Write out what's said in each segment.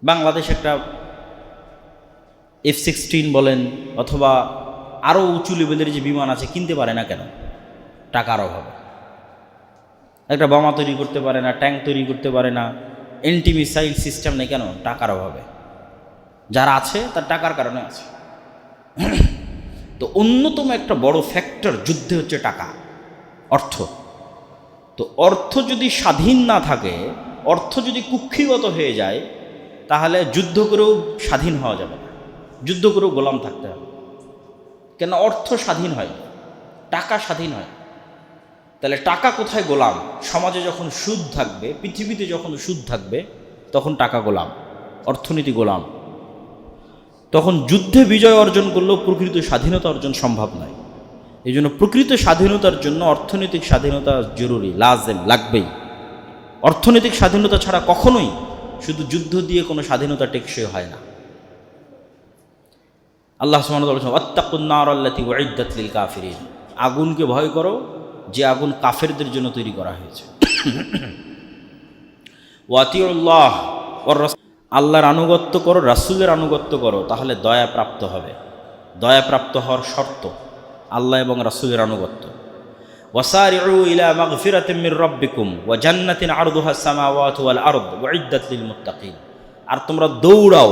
বাংলাদেশ একটা F-16 বলেন অথবা আরও উঁচু লেভেলের যে বিমান আছে কিনতে পারে না কেন? টাকার অভাবে। একটা বোমা তৈরি করতে পারে না, ট্যাঙ্ক তৈরি করতে পারে না, অ্যান্টি মিসাইল সিস্টেম নেই কেন? টাকার অভাবে। যারা আছে তার টাকার কারণে আছে। তো অন্যতম একটা বড় ফ্যাক্টর যুদ্ধে হচ্ছে টাকা, অর্থ। তো অর্থ যদি স্বাধীন না থাকে, অর্থ যদি কুক্ষিগত হয়ে যায়, তাহলে যুদ্ধ করেও স্বাধীন হওয়া যাবে না, যুদ্ধ করেও গোলাম থাকতে হবে। কেন? অর্থ স্বাধীন হয়, টাকা স্বাধীন হয়। তাহলে টাকা কোথায় গোলাম? সমাজে যখন সুদ থাকবে, পৃথিবীতে যখন সুদ থাকবে, তখন টাকা গোলাম, অর্থনীতি গোলাম। তখন যুদ্ধে বিজয় অর্জন করলেও প্রকৃত স্বাধীনতা অর্জন সম্ভব নয়। এই জন্য প্রকৃত স্বাধীনতার জন্য অর্থনৈতিক স্বাধীনতা জরুরি, লাজেম, লাগবেই। অর্থনৈতিক স্বাধীনতা ছাড়া কখনোই শুধু যুদ্ধ দিয়ে কোনো স্বাধীনতা টেকসই হয় না। আল্লাহ সুবহানাহু ওয়া তাআলা বলেছেন, ওয়াত্তাকুন নার আল্লাতী উইদ্দাত লিল কাফিরিন, আগুনকে ভয় করো যে আগুন কাফেরদের জন্য তৈরি করা হয়েছে। ওয়াতিউল্লাহ ওয়ার রাসূল, আল্লাহর আনুগত্য করো, রাসূলের আনুগত্য করো, তাহলে দয়া প্রাপ্ত হবে। দয়া প্রাপ্ত হওয়ার শর্ত আল্লাহ এবং রাসূলের আনুগত্য। ওয়াসারিউ ইলা মাগফিরাতিম মির রাব্বিকুম ওয়া জান্নাতিন আরদুহাস সামাওয়াতু ওয়াল আরদ উইদ্দাত লিল মুত্তাকিন, আর তোমরা দৌড়াও,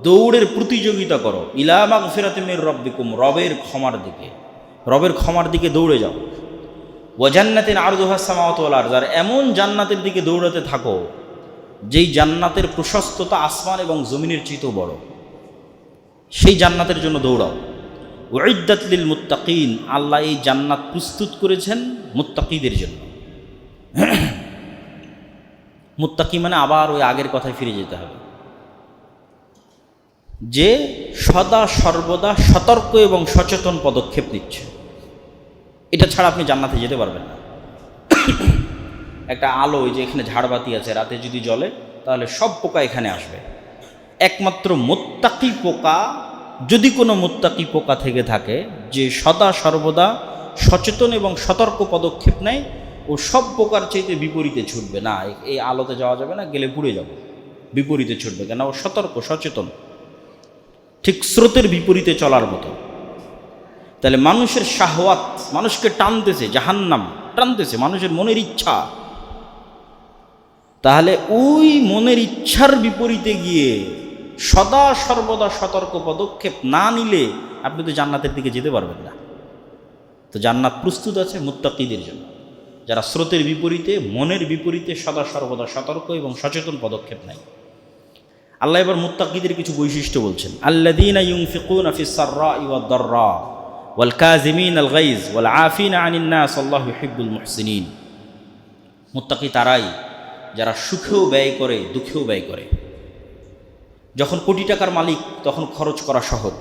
দৌড়ের প্রতিযোগিতা করো, ইলা মাগফিরাতিম মির রাব্বিকুম, রবের ক্ষমার দিকে, রবের ক্ষমার দিকে দৌড়ে যাও। ওয়া জান্নাতিন আরদুহাস সামাওয়াতু ওয়াল আরদ, আর এমন জান্নাতের দিকে দৌড়াতে থাকো যেই জান্নাতের প্রশস্ততা আসমান এবং জমিনের চেয়েও বড়, সেই জান্নাতের জন্য দৌড়াও। উইদ্দাত লিল মুত্তাকিন, আল্লাহ এই জান্নাত প্রস্তুত করেছেন মুত্তাকিদের জন্য। মুত্তাকি মানে আবার ওই আগের কথায় ফিরে যেতে হবে, যে সদা সর্বদা সতর্ক এবং সচেতন পদক্ষেপ নিচ্ছে। এটা ছাড়া আপনি জান্নাতে যেতে পারবেন না। একটা আলো, ওই যে এখানে ঝাড়বাতি আছে, রাতে যদি জ্বলে তাহলে সব পোকা এখানে আসবে। একমাত্র মুত্তাকি পোকা, যদি কোনো মুত্তাকি পোকা থেকে থাকে যে সদা সর্বদা সচেতন এবং সতর্ক পদক্ষেপ নেয়, ও সব পোকার চাইতে বিপরীতে ছুটবে। না, এই আলোতে যাওয়া যাবে না, গেলে পুড়ে যাব, বিপরীতে ছুটবে। কেন? ও সতর্ক সচেতন, ঠিক স্রোতের বিপরীতে চলার মতো। তাহলে মানুষের শাহওয়াত, মানুষকে টানতেছে, জাহান্নাম টানতেছে, মানুষের মনের ইচ্ছা। তাহলে ওই মনের ইচ্ছার বিপরীতে গিয়ে সদা সর্বদা সতর্ক পদক্ষেপ না নিলে আপনি তো জান্নাতের দিকে যেতে পারবেন না। তো জান্নাত প্রস্তুত আছে মুত্তাকিদের জন্য, যারা স্রোতের বিপরীতে, মনের বিপরীতে সদা সর্বদা সতর্ক এবং সচেতন পদক্ষেপ নেয়। আল্লাহ এবার মুত্তাকিদের কিছু বৈশিষ্ট্য বলছেন। আল্লাযীনা ইউনফিকুনা ফিস সাররাই ওয়াদ দাররা ওয়াল কাযিমিনাল গায়জ ওয়াল আফিনা আনিন নাস আল্লাহু ইউহিব্বুল মুহসিনিন। মুত্তাকি তারাই যারা সুখেও ব্যয় করে, দুঃখেও ব্যয় করে। যখন কোটি টাকার মালিক তখন খরচ করা সহজ,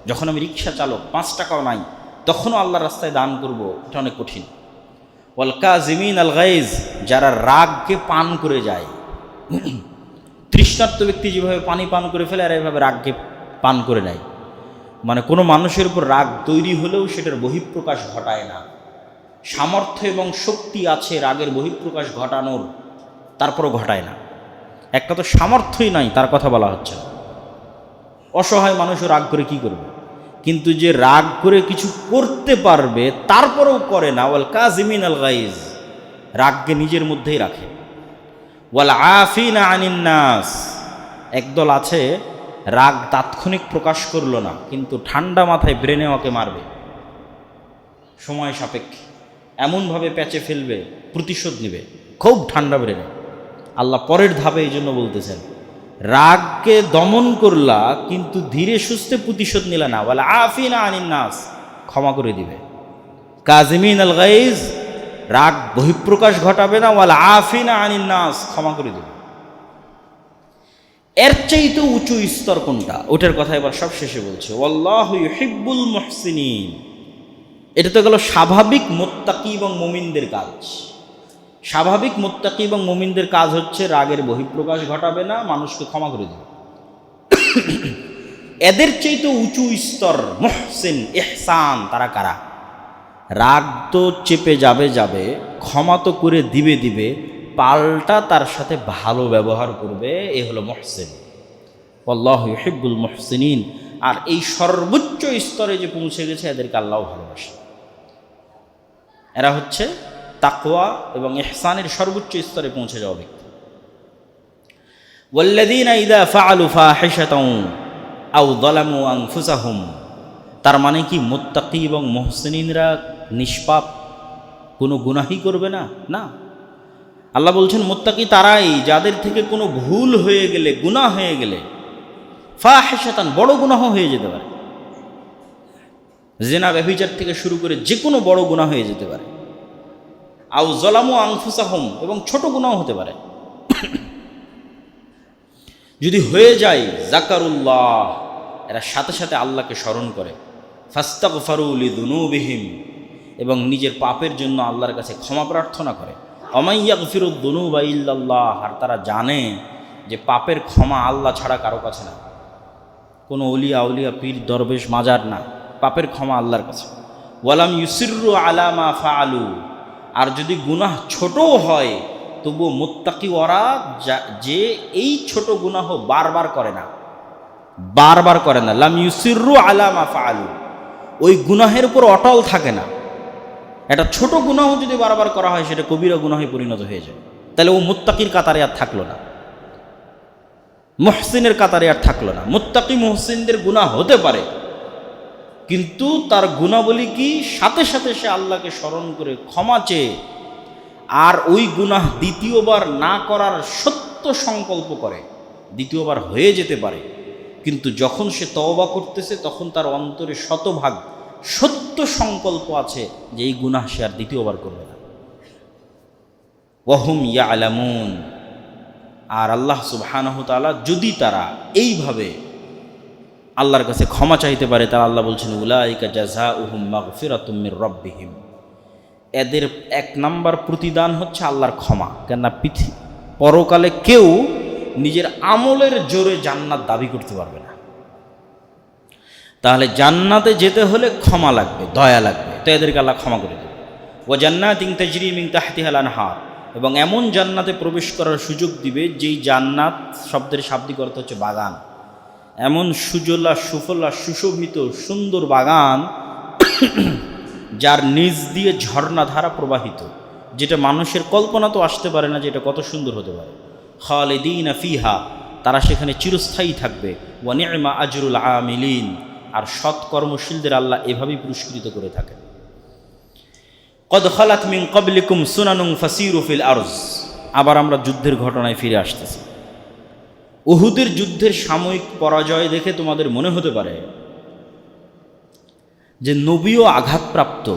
যখন আমি রিক্সা চালক, 5 টাকাও নাই, তখনও আল্লাহর রাস্তায় দান করব, এটা অনেক কঠিন। ওয়াল কাযিমিনাল গায়জ, যারা রাগকে পান করে যায়। তৃষ্ণার্ত ব্যক্তি যেভাবে পানি পান করে ফেলে, আর এভাবে রাগকে পান করে নেয়। মানে কোনো মানুষের উপর রাগ তৈরি হলেও সেটার বহিঃপ্রকাশ ঘটায় না। সামর্থ্য এবং শক্তি আছে রাগের বহিঃপ্রকাশ ঘটানোর, তারপরও ঘটায় না। একটা তো সামর্থ্যই নাই, তার কথা বলা হচ্ছে না। অসহায় মানুষও রাগ করে কি করবে? কিন্তু যে রাগ করে কিছু করতে পারবে তারপরেও করে না, ওয়াল কাযিমিনাল গায়জ, রাগকে নিজের মধ্যেই রাখে। ওয়াল আফিনা আনিন নাস, একদল আছে রাগ তাৎক্ষণিক প্রকাশ করলো না, কিন্তু ঠান্ডা মাথায় ব্রেনে ওকে মারবে, সময় সাপেক্ষে এমনভাবে প্যাচে ফেলবে, প্রতিশোধ নেবে খুব ঠান্ডা ব্রেনে। আল্লাহ পরের ধাপে এই জন্য বলতেছেন, রাগকে দমন করলা কিন্তু ধীরে সুস্থে প্রতিশোধ নিলে না, ওয়াল আফিনা আনিন নাস, ক্ষমা করে দিবে। কাযিমিনাল গায়জ, রাগ বহিঃপ্রকাশ ঘটাবে না, ওয়াল আফিনা আনিন নাস, ক্ষমা করে দিবে। এর চাইতে উঁচু স্তর কোনটা? ওটার কথা এবার সব শেষে বলছে, আল্লাহু ইউহিব্বুল মুহসিনিন। এটা তো গেল স্বাভাবিক মুত্তাকি এবং মুমিনদের কাজ। স্বাভাবিক মুত্তাকি এবং মুমিনদের কাজ হচ্ছে রাগের বহিঃপ্রকাশ ঘটাবে না, মানুষকে ক্ষমা করে দেবে। এদের চাইতে উঁচু স্তর মুহসিন, ইহসান, তারা কারা? রাগ তো চেপে যাবে, ক্ষমা তো করে দিবে, পাল্টা তার সাথে ভালো ব্যবহার করবে, এ হলো মুহসিন। আল্লাহু ইউহিব্বুল মুহসিনিন। আর এই সর্বোচ্চ স্তরে যে পৌঁছে গেছে এদেরকে আল্লাহ ভালোবাসে। এরা হচ্ছে তাকওয়া এবং ইহসানের সর্বোচ্চ স্তরে পৌঁছে যাওয়া ব্যক্তি। ওয়াল্লাযীনা ইযা ফাআলু ফাহিশাতান আও যালামু আনফুসাহুম, তার মানে কি মুত্তাকি এবং মুহসিনিনরা নিষ্পাপ, কোনো গুনাহই করবে না? না, আল্লাহ বলছেন মুত্তাকি তারাই যাদের থেকে কোনো ভুল হয়ে গেলে, গুনাহ হয়ে গেলে, ফাহিশাতান বড় গুনাহ হয়ে যেতে পারে, জিনা ব্যভিচার থেকে শুরু করে যে কোনো বড় গুনাহ হয়ে যেতে পারে, আও যালামু আনফুসাহুম এবং ছোট গুনাহ হতে পারে, যদি হয়ে যায় যাকারুল্লাহ, এরা সাথে সাথে আল্লাহকে স্মরণ করে, ফাস্তাগফারু লিযুনুবিহিম এবং নিজের পাপের জন্য আল্লাহর কাছে ক্ষমা প্রার্থনা করে, ওমাই ইয়াগফিরুদ যুনুবা ইল্লাল্লাহ, আর তারা জানে যে পাপের ক্ষমা আল্লাহ ছাড়া কারো কাছে না, কোনো অলিয়া আউলিয়া পীর দরবেশ মাজার না, পাপের ক্ষমা আল্লাহর কাছে। ওয়ালাম ইউসিররু আলা মা ফাআলু, আর যদি গুনাহ ছোটও হয় তবুও মুত্তাকি ওরা যে এই ছোট গুনাহ বারবার করে না, বারবার করে না। লাম ইউসিররু আলা মা ফাআলু, ওই গুনাহের উপর অটল থাকে না। একটা ছোট গুনাহ যদি বারবার করা হয় সেটা কবিরা গুনাহে পরিণত হয়ে যায়, তাহলে ও মুত্তাকির কাতারে আর থাকলো না, মুহসিনের কাতারে আর থাকলো না। মুত্তাকি মুহসিনদের গুনাহ হতে পারে, কিন্তু তার গুনাবলী কি সাথে সাথে সে আল্লাহকে স্মরণ করে ক্ষমা চেয়ে আর ওই গুনাহ দ্বিতীয়বার না করার সত্য সংকল্প করে। দ্বিতীয়বার হয়ে যেতে পারে, কিন্তু যখন সে তওবা করতেছে তখন তার অন্তরে শতভাগ সত্য সংকল্প আছে যে এই গুনাহ সে আর দ্বিতীয়বার করবে না। ওয়াহুম ইয়ালামুন, আর আল্লাহ সুবহানাহু ওয়া তাআলা যদি তারা এইভাবে আল্লাহর কাছে ক্ষমা চাইতে পারে, তারা আল্লাহ বলছেন উলাইকা জাযাউহুম মাগফিরাতুম মির রাব্বিহিম, এদের এক নাম্বার প্রতিদান হচ্ছে আল্লাহর ক্ষমা। কেননা পরকালে কেউ নিজের আমলের জোরে জান্নাত দাবি করতে পারবে না, তাহলে জান্নাতে যেতে হলে ক্ষমা লাগবে, দয়া লাগবে, তো এদেরকে আল্লাহ ক্ষমা করে দেবে। ওয়া জান্নাতিন তাজরি মিন তাহতিহাল আনহার, এবং এমন জান্নাতে প্রবেশ করার সুযোগ দিবে যেই জান্নাত শব্দের শাব্দিক অর্থ হচ্ছে বাগান, এমন সুজলা সুফলা সুশোভিত সুন্দর বাগান যার নিচ দিয়ে ঝর্ণাধারা প্রবাহিত, যেটা মানুষের কল্পনা তো আসতে পারে না যে এটা কত সুন্দর হতে পারে। খালিদিনা ফিহা, তারা সেখানে চিরস্থায়ী থাকবে। ওয়া নি'মা আজরুল আমিলিন, আর সৎ কর্মশীলদের আল্লাহ এভাবেই পুরস্কৃত করে থাকেন। কদ খালাত মিন ক্বাবলিকুম সুনানুন ফাসিরু ফিল আরজ, আবার আমরা যুদ্ধের ঘটনায় ফিরে আসতেছি। উহুদের যুদ্ধের সাময়িক পরাজয় দেখে তোমাদের মনে হতে পারে যে নবীও আঘাতপ্রাপ্ত,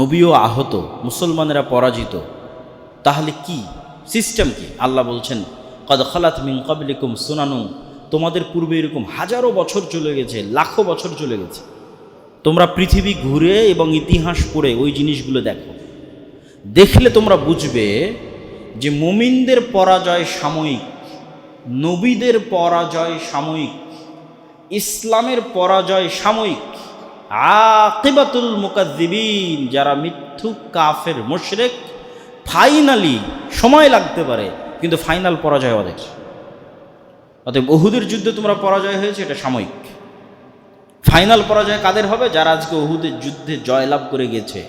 নবীও আহত, মুসলমানেরা পরাজিত, তাহলে কি সিস্টেম কি? আল্লাহ বলছেন কদ খালাত মিন ক্বাবলিকুম সুনানুন, তোমাদের পূর্বে এরকম হাজারো বছর চলে গেছে, লাখো বছর চলে গেছে, তোমরা পৃথিবী ঘুরে এবং ইতিহাস পড়ে ওই জিনিসগুলো দেখো, দেখলে তোমরা বুঝবে যে মুমিনদের পরাজয় সাময়িক, নবীদের পরাজয় সাময়িক, ইসলামের পরাজয় সাময়িক। আকিবাতুল মুকাজ্জিবিন, যারা মিথ্যুক কাফের মুশরিক, ফাইনালি সময় লাগতে পারে কিন্তু ফাইনাল পরাজয় ওদের। অতএব উহুদের যুদ্ধে তোমরা পরাজয় হয়েছে, এটা সাময়িক। ফাইনাল পরাজয় কাদের হবে? যারা আজকে উহুদের যুদ্ধে জয়লাভ করে গেছে,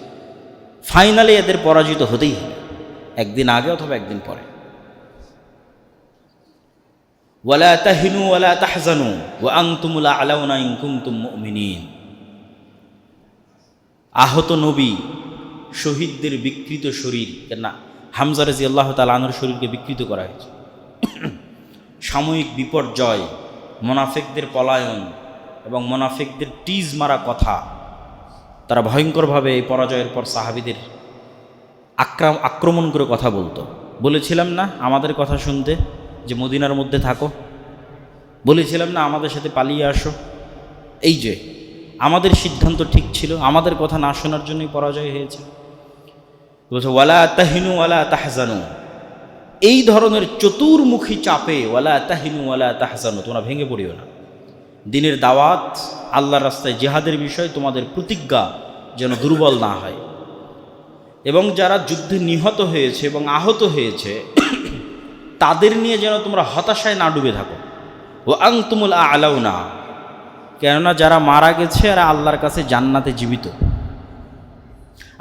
ফাইনালি এদের পরাজিত হতেই হবে, একদিন আগে অথবা একদিন পরে। ওয়ালা তাহিনু ওয়ালা তাহজানু ওয়া আনতুমুল আ'লাউনা ইন কুনতুম মুমিনিন। আহত নবী, শহীদদের বিকৃত শরীর, কেন হামজা রাদিয়াল্লাহু তাআলা আনহুর শরীরকে বিকৃত করা হয়েছে। সাময়িক বিপর্যয়, মুনাফিকদের পলায়ন এবং মুনাফিকদের টিজ মারা কথা, তারা ভয়ঙ্করভাবে এই পরাজয়ের পর সাহাবীদের আক্রমণ করে কথা বলতো। বলেছিলাম না আমাদের কথা শুনতে যে মদিনার মধ্যে থাকো, বলেছিলাম না আমাদের সাথে পালিয়ে আসো। এই যে আমাদের সিদ্ধান্ত ঠিক ছিল, আমাদের কথা না শোনার জন্যই পরাজয় হয়েছে। বলছে ওয়ালা তাহিনু ওয়ালা তাহজানু, এই ধরনের চতুর্মুখী চাপে ওয়ালা তাহিনু ওয়ালা তাহজানু, তোমরা ভেঙে পড়িও না। দিনের দাওয়াত, আল্লাহর রাস্তায় জিহাদের বিষয় তোমাদের প্রতিজ্ঞা যেন দুর্বল না হয়। এবং যারা যুদ্ধে নিহত হয়েছে এবং আহত হয়েছে তাদের নিয়ে যেন তোমরা হতাশায় না ডুবে থাকো। ও আনতুমুল আ'লাউনা, কেননা যারা মারা গেছে আর আল্লাহর কাছে জান্নাতে জীবিত,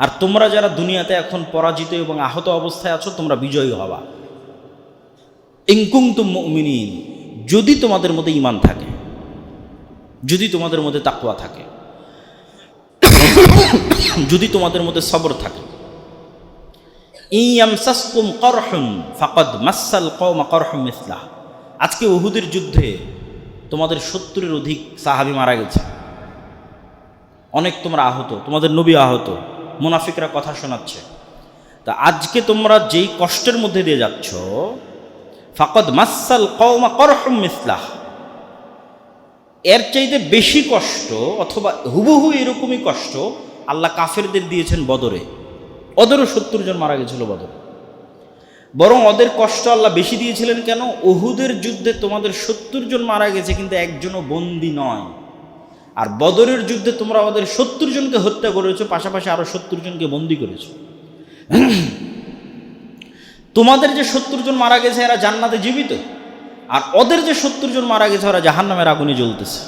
আর তোমরা যারা দুনিয়াতে এখন পরাজিত এবং আহত অবস্থায় আছো তোমরা বিজয়ী হবা। ইন কুনতুম মুমিনিন, যদি তোমাদের মধ্যে ঈমান থাকে, যদি তোমাদের মধ্যে তাকওয়া থাকে, যদি তোমাদের মধ্যে সবর থাকে। ইন ইয়ামসাসকুম করহুন ফাকাদ মাসাল কওমা করহুম মিসলাহ, আজকে উহুদের যুদ্ধে তোমাদের 70-এর অধিক সাহাবী মারা গেছে, অনেক তোমরা আহত, তোমাদের নবী আহত, মুনাফিকরা কথা শোনাচ্ছে। তা আজকে তোমরা যেই কষ্টের মধ্যে দিয়ে যাচ্ছ, ফাকাদ মাসাল কওমা করহুম মিসলাহ, এর চাইতে বেশি কষ্ট অথবা হুবহু এরকমই কষ্ট আল্লাহ কাফেরদের দিয়েছেন বদরে। ওদেরও 70 জন মারা গেছিল বদরে, বরং ওদের কষ্ট আল্লাহ বেশি দিয়েছিলেন কেন? উহুদের যুদ্ধে তোমাদের 70 জন মারা গেছে কিন্তু একজনও বন্দী নয়, আর বদরের যুদ্ধে তোমরা ওদের 70 জনকে হত্যা করেছো, পাশাপাশি আরো 70 জনকে বন্দী করেছো। তোমাদের যে 70 জন মারা গেছে এরা জান্নাতে জীবিত, আর ওদের যে 70 জন মারা গেছে ওরা জাহান্নামের আগুনে জ্বলতেছে।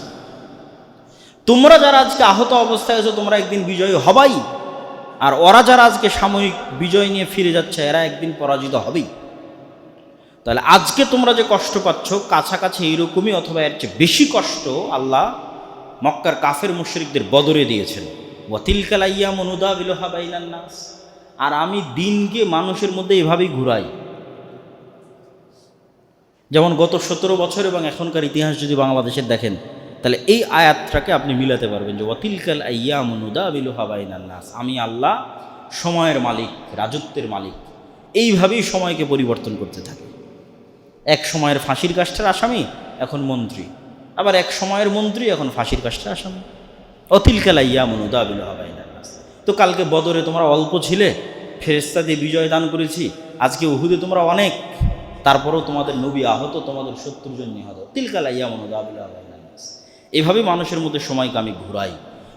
তোমরা যারা আজকে আহত অবস্থায় আছো তোমরা একদিন বিজয়ী হবাই, আর ওরা যারা আজকে সাময়িক বিজয় নিয়ে ফিরে যাচ্ছে এরা একদিন পরাজিত হবেই। তাহলে আজকে তোমরা যে কষ্ট পাচ্ছ কাছাকাছি এইরকমই অথবা এর চেয়ে বেশি কষ্ট আল্লাহ মক্কার কাফের মুশরিকদের বদরে দিয়েছেন। ওয়া তিলকাল আইয়ামু নুদাবিলুহা বাইনান নাস, আর আমি দিনকে মানুষের মধ্যে এভাবেই ঘুরাই। যেমন গত 17 বছর এবং এখনকার ইতিহাস যদি বাংলাদেশের দেখেন তাহলে এই আয়াতটাকে আপনি মিলাতে পারবেন যে ওয়া তিলকাল আইয়ামু নুদাবিলুহা বাইনান নাস, আমি আল্লাহ সময়ের মালিক, রাজত্বের মালিক, এইভাবেই সময়কে পরিবর্তন করতে থাকি। এক সময়ের ফাঁসির কাষ্ঠের আসামি এখন মন্ত্রী, আবার এক সময়ের মন্ত্রী এখন ফাঁসির কাষ্ঠের আসামি। ওয়া তিলকাল আইয়ামু নুদাবিলুহা বাইনান নাস। তো কালকে বদরে তোমরা অল্প ছিলে, ফেরেশতা দিয়ে বিজয় দান করেছি, আজকে উহুদে তোমরা অনেক, তারপরেও তোমাদের নবী আহত, তোমাদের 70 জন নিহত। তিলকাল আইয়ামু নুদাবিলুহা বাইনান নাস, এভাবে মানুষের মধ্যে সময়কে আমি ঘুরাই।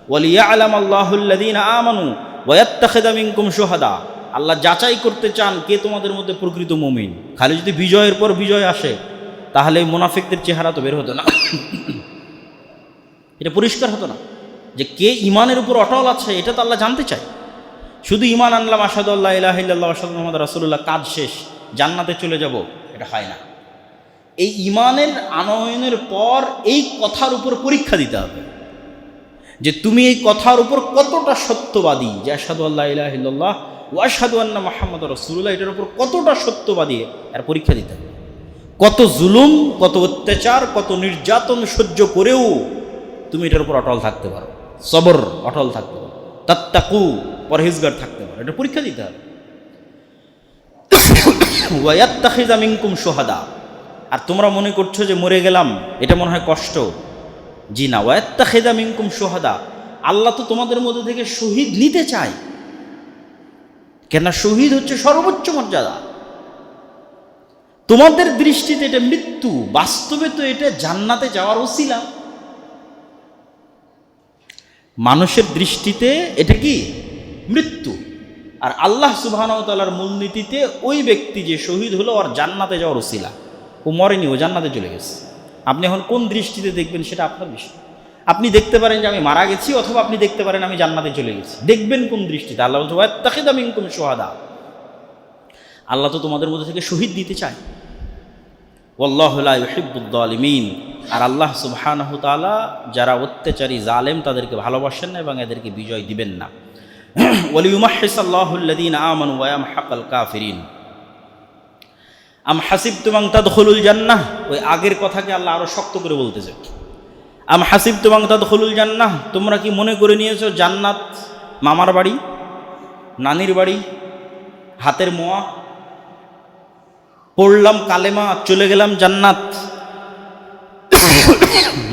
ওয়ালিয়া'লাম আল্লাহুল্লাযীনা আমানু ওয়া ইয়াত্তাখিযা মিনকুম শুহাদা, আল্লাহ যাচাই করতে চান কে তোমাদের মধ্যে প্রকৃত মুমিন। খালি যদি বিজয়ের পর বিজয় আসে তাহলে মুনাফিকদের চেহারা তো বের হতো না, এটা পরিষ্কার হতো না যে কে ইমানের উপর অটল আছে, এটা তো আল্লাহ জানতে চায়। শুধু ইমান আনলাম আশহাদু আল্লা ইলাহা ইল্লাল্লাহ ওয়া আশহাদু আন্না মুহাম্মাদার রাসূলুল্লাহ, কাজ শেষ, জান্নাতে চলে যাব, এটা হয় না। এই ইমানের আনয়নের পর এই কথার উপর পরীক্ষা দিতে হবে যে তুমি এই কথার উপর কতটা সত্যবাদী, যে আশহাদু আল্লা ইলাহা ইল্লাল্লাহ ওয়া আশহাদু আন্না মুহাম্মাদার রাসূলুল্লাহ, এটার উপর কতটা সত্যবাদী এর পরীক্ষা দিতে হবে। কত জুলুম, কত অত্যাচার, কত নির্যাতন সহ্য করেও তুমি এটার উপর অটল থাকতে পারো, সবর, অটল থাকতে পারো, তাত্তাকু, পরহেজগার থাকতে পারো, এটা পরীক্ষা দিতে হবে। ওয়া ইয়াত্তাখিযা মিনকুম শুহাদা, আর তোমরা মনে করছো যে মরে গেলাম এটা মনে হয় কষ্ট, জি না। ওয়া ইয়াত্তাখিযা মিনকুম শুহাদা, আল্লাহ তো তোমাদের মধ্যে থেকে শহীদ নিতে চায়, কেন শহীদ হচ্ছে সর্বোচ্চ মর্যাদা। তোমাদের দৃষ্টিতে এটা মৃত্যু, বাস্তবে তো এটা জান্নাতে যাওয়ার ওসিলা। মানুষের দৃষ্টিতে এটা কি মৃত্যু, আর আল্লাহ সুবহানাহু ওয়া তাআলার মূলনীতিতে ওই ব্যক্তি যে শহীদ হলো আর জান্নাতে যাওয়ার ওসিলা, ও মরেনি, ও জান্নাতে চলে গেছে। আপনি এখন কোন দৃষ্টিতে দেখবেন সেটা আপনার বিষয়। আপনি দেখতে পারেন যে আমি মারা গেছি, অথবা আপনি দেখতে পারেন আমি জান্নাতে চলে গেছি। দেখবেন কোন দৃষ্টিতে? আল্লাহ বলছে ওয়াত্তাখিযা মিনকুম শুহাদা, আল্লাহ তো তোমাদের মধ্যে থেকে শহীদ দিতে চায়। ওয়াল্লাহু লা ইউহিব্বুদ যালিমিন, আর আল্লাহ সুবহানাহু ওয়া তাআলা যারা অত্যাচারী জালেম তাদেরকে ভালোবাসেন না এবং এদেরকে বিজয় দিবেন না। ওয়ালিয়ুমাহহিসাল্লাহুল্লাযীনা আমানু ওয়া ইয়ামহাকাল কাফিরিন। আম হাসিবতুম আন তাদখুলুল জান্নাহ, ওই আগের কথাকে আল্লাহ আরো শক্ত করে বলতেছে। আম হাসিবতুম আন তাদখুলুল জান্নাহ, তোমরা কি মনে করে নিয়েছো জান্নাত মামার বাড়ি, নানির বাড়ি, হাতের মোয়া, পড়লাম কালেমা চলে গেলাম জান্নাত?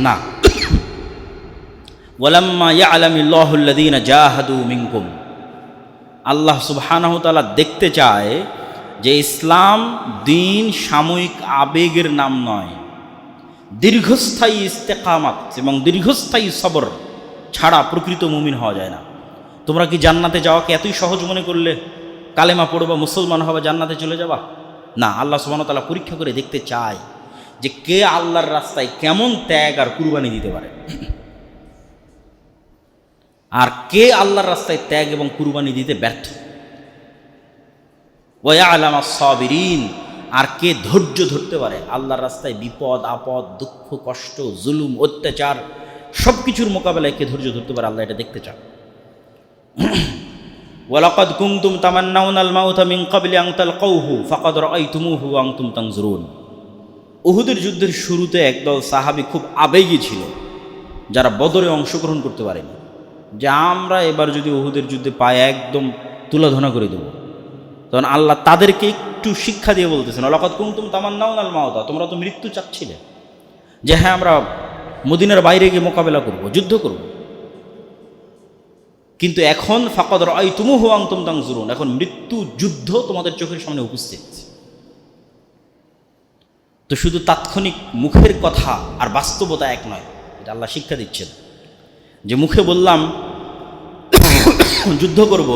না। ওয়ালাম্মা ইয়ালামিল্লাহুল্লাযীনা জাহাদু মিনকুম, আল্লাহ সুবহানাহু ওয়া তাআলা দেখতে চায় যে ইসলাম দিন সাময়িক আবেগের নাম নয়, দীর্ঘস্থায়ী ইস্তেকামাত এবং দীর্ঘস্থায়ী সবর ছাড়া প্রকৃত মুমিন হওয়া যায় না। তোমরা কি জান্নাতে যাওয়াকে এতই সহজ মনে করলে? কালেমা পড়বা, মুসলমান হবে, জান্নাতে চলে যাবা? না, আল্লাহ সুবহানাহু ওয়া তাআলা পরীক্ষা করে দেখতে চায় যে কে আল্লাহর রাস্তায় কেমন ত্যাগ আর কুরবানি দিতে পারে, আর কে আল্লাহর রাস্তায় ত্যাগ এবং কুরবানি দিতে ব্যর্থ। ওয়া ইয়ালামু আস-সাবিরিন, আর কে ধৈর্য ধরতে পারে আল্লাহর রাস্তায় বিপদ আপদ, দুঃখ কষ্ট, জুলুম অত্যাচার সব কিছুর মোকাবেলায় কে ধৈর্য ধরতে পারে, আল্লাহ এটা দেখতে চান। ওয়ালাকাদ কুনতুম তামান্নাউনাল মাউতা মিন ক্বাবলি আন তালকাউহু ফাকাদ রাআইতুমুহু ওয়া আনতুম তানজুরুন। উহুদের যুদ্ধের শুরুতে একদল সাহাবী খুব আবেগী ছিল, যারা বদরে অংশগ্রহণ করতে পারেনি, যে আমরা এবার যদি উহুদের যুদ্ধে পায়ে একদম তুলাধনা করে দেব। তখন আল্লাহ তাদেরকে একটু শিক্ষা দিয়ে বলতেছেন, ওয়ালাকাদ কুনতুম তামান্নাউনাল মাউতা, তোমরা তো মৃত্যু চাচ্ছিলে, যে হ্যাঁ আমরা মদিনার বাইরে গিয়ে মোকাবেলা করব, যুদ্ধ করব, কিন্তু এখন ফাকাদ রাআইতুমুহু ওয়া আনতুম তানজুরুন, এখন মৃত্যু যুদ্ধ তোমাদের চোখের সামনে উপস্থিত। তো শুধু তাৎক্ষণিক মুখের কথা আর বাস্তবতা এক নয়, এটা আল্লাহ শিক্ষা দিচ্ছেন, যে মুখে বললাম যুদ্ধ করব,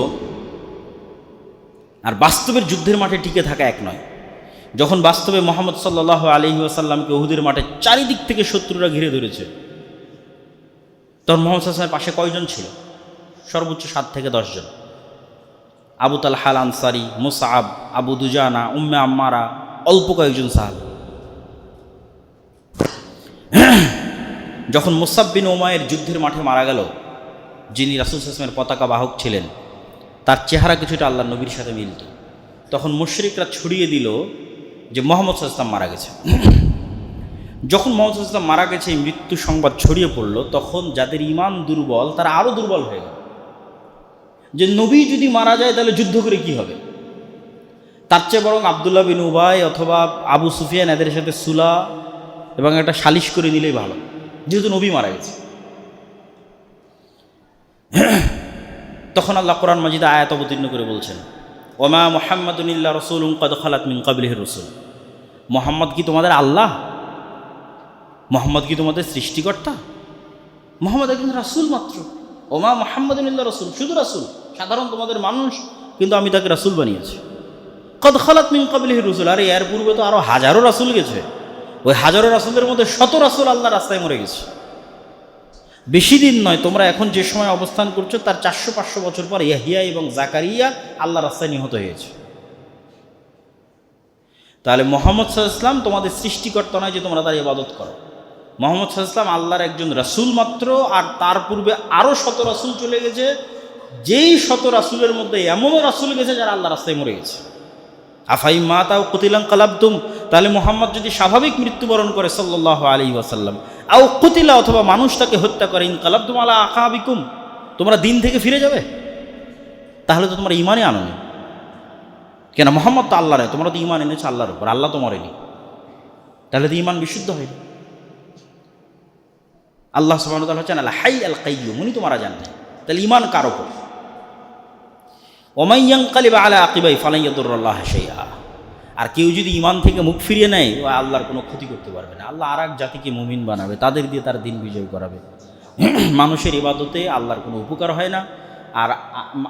আর বাস্তবের যুদ্ধের মাঠে টিকে থাকা এক নয়। যখন বাস্তবে মুহাম্মদ সাল্লাল্লাহু আলাইহি ওয়াসাল্লামকে উহুদের মাঠে চারিদিক থেকে শত্রুরা ঘিরে ধরেছে, তখন মুহাম্মদ সাল্লাল্লাহু আলাইহি ওয়াসাল্লামের পাশে কয়জন ছিল? সর্বোচ্চ 7 থেকে 10 জন। আবু তালহা আল আনসারী, মুসআব, আবু দুজানা, উম্মে আম্মারা, অল্প কয়েকজন সাহাবী। যখন মুসআব বিন উমাইর যুদ্ধের মাঠে মারা গেল, যিনি রাসূল সাল্লাল্লাহু আলাইহি ওয়াসাল্লামের পতাকা বাহক ছিলেন, তার চেহারা কিছুটা আল্লাহর নবীর সাথে মিলত। তখন মুশরিকরা ছড়িয়ে দিল যে মুহাম্মদ সাল্লাল্লাহু আলাইহি ওয়াসাল্লাম মারা গেছে। যখন মুহাম্মদ সাল্লাল্লাহু আলাইহি ওয়াসাল্লাম মারা গেছে, এই মৃত্যু সংবাদ ছড়িয়ে পড়ল, তখন যাদের ঈমান দুর্বল তারা আরও দুর্বল হয়ে গেল, যে নবী যদি মারা যায় তাহলে যুদ্ধ করে কি হবে? তার চেয়ে বরং আব্দুল্লাহ বিন উবাই অথবা আবু সুফিয়ান এদের সাথে সুলা এবং একটা সালিশ করে নিলেই ভালো, যেহেতু নবী মারা গেছে। তখন আল্লাহ কোরআন মাজিদে আয়াত অবতীর্ণ করে বলছেন, ওমা মুহাম্মাদুন ইল্লা রাসূলুন ক্বাদ খালাত মিন ক্বাবলিহির রাসূল। মুহাম্মদ কি তোমাদের আল্লাহ? মুহাম্মদ কি তোমাদের সৃষ্টিকর্তা? মুহাম্মদ একজন রাসূল মাত্র। ওমা মুহাম্মাদুন ইল্লা রাসূল, শুধু রাসূল, সাধারণ তোমাদের মানুষ, কিন্তু আমি তাকে রাসূল বানিয়েছি। ক্বাদ খালাত মিন ক্বাবলিহির রাসূল, আরে এর পূর্বে তো আরও হাজারো রাসূল গেছে, ওই হাজারো রাসূলের মধ্যে 100 রাসূল আল্লাহর রাস্তায় মরে গেছে। বেশি দিন নয়, তোমরা এখন যে সময় অবস্থান করছো তার 400-500 বছর পর ইয়াহিয়া এবং জাকারিয়া আল্লাহর রাস্তায় নিহত হয়েছে। তাহলে মুহাম্মদ সাল্লাল্লাহু আলাইহি ওয়াসাল্লাম তোমাদের সৃষ্টিকর্তা নয় যে তোমরা তার ইবাদত করো। মুহাম্মদ সাল্লাল্লাহু আলাইহি ওয়াসাল্লাম আল্লাহর একজন রাসূল মাত্র, আর তার পূর্বে আরও 100 রাসূল চলে গেছে, যেই 100 রাসূলের মধ্যে এমনও রাসূল গেছে যারা আল্লাহর রাস্তায় মরে গেছে। আফাইম মাতা আও কুতিলা ইনকালাবতুম, তাহলে মুহাম্মদ যদি স্বাভাবিক মৃত্যুবরণ করে সাল্লাল্লাহু আলাইহি ওয়াসাল্লাম, আও কুতিলা অথবা মানুষ তাকে হত্যা করে, ইনকালাবতুম আলা আকাবিকুম, তোমরা দিন থেকে ফিরে যাবে? তাহলে তো তোমরা ঈমানই আনোনি। কেন? মুহাম্মদ তো আল্লাহ নয়, তোমরা তো ঈমান এনেছো আল্লাহর উপর, আল্লাহ তো মরেনি, তাহলে তো ঈমান বিশুদ্ধ হয়নি। আল্লাহ সুবহানাহু ওয়া তাআলা হচ্ছেন আল হাই আল কাইয়্যুম, উনি তো মারা যান না, তাহলে ঈমান কার উপর? ওমান ইয়ানকালিব আলা আকিবাই ফালান ইয়াদুররাল্লাহ শাইআ, আর কেউ যদি ঈমান থেকে মুখ ফিরিয়ে নেয়, ও আল্লাহর কোনো ক্ষতি করতে পারবে না। আল্লাহ আর এক জাতিকে মুমিন বানাবে, তাদের দিয়ে তার দিন বিজয় করাবে। মানুষের ইবাদতে আল্লাহর কোনো উপকার হয় না, আর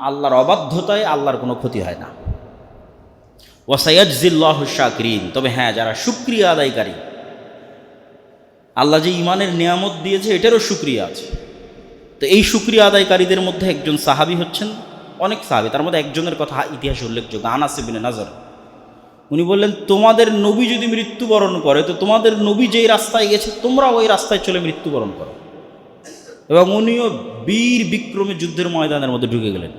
আল্লাহর অবাধ্যতায় আল্লাহর কোনো ক্ষতি হয় না। ওয়াসায়াজজিল্লাহু শাকিরিন, তবে হ্যাঁ, যারা শুকরিয়া আদায়কারী, আল্লাহ যে ঈমানের নিয়ামত দিয়েছে এটারও শুকরিয়া আছে। তো এই শুকরিয়া আদায়কারীদের মধ্যে একজন সাহাবী হচ্ছেন, অনেক সাহাবী, তার মধ্যে একজনের কথা ইতিহাসে উল্লেখযোগ্য, আনাস ইবনে নাজর। উনি বললেন, তোমাদের নবী যদি মৃত্যুবরণ করে, তো তোমাদের নবী যেই রাস্তায় গেছে তোমরা ওই রাস্তায় চলে মৃত্যুবরণ করো। এবং উনিও বীর বিক্রমে যুদ্ধের ময়দানের মধ্যে ঢুকে গেলেন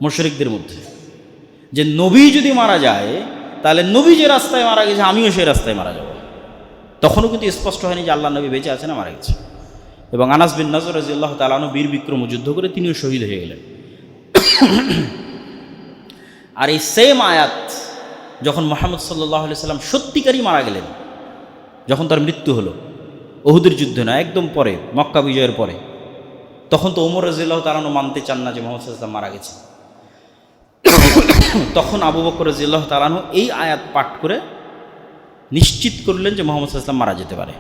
মুশরিকদের মধ্যে, যে নবী যদি মারা যায় তাহলে নবী যে রাস্তায় মারা গেছে আমিও সেই রাস্তায় মারা যাব। তখনও কিন্তু স্পষ্ট হয়নি যে আল্লাহ নবী বেঁচে আছে না মারা গেছে। এবং আনাস বিন নাজর রাদিয়াল্লাহু তাআলা আনহু বীর বিক্রম যুদ্ধ করে তিনিও শহীদ হয়ে গেলেন। আর এই সেম আয়াত যখন মুহাম্মদ সাল্লাল্লাহু আলাইহি সাল্লাম সত্যিকারই মারা গেলেন, যখন তার মৃত্যু হলো, উহুদের যুদ্ধে না, একদম পরে, মক্কা বিজয়ের পরে, তখন তো ওমর রাদিয়াল্লাহু তাআলা মানতে চান না যে মুহাম্মদ সাল্লাল্লাহু আলাইহি সাল্লাম মারা গেছে। তখন আবু বকর রাদিয়াল্লাহু তাআলা এই আয়াত পাঠ করে নিশ্চিত করলেন যে মুহাম্মদ সাল্লাল্লাহু আলাইহি সাল্লাম মারা যেতে পারে।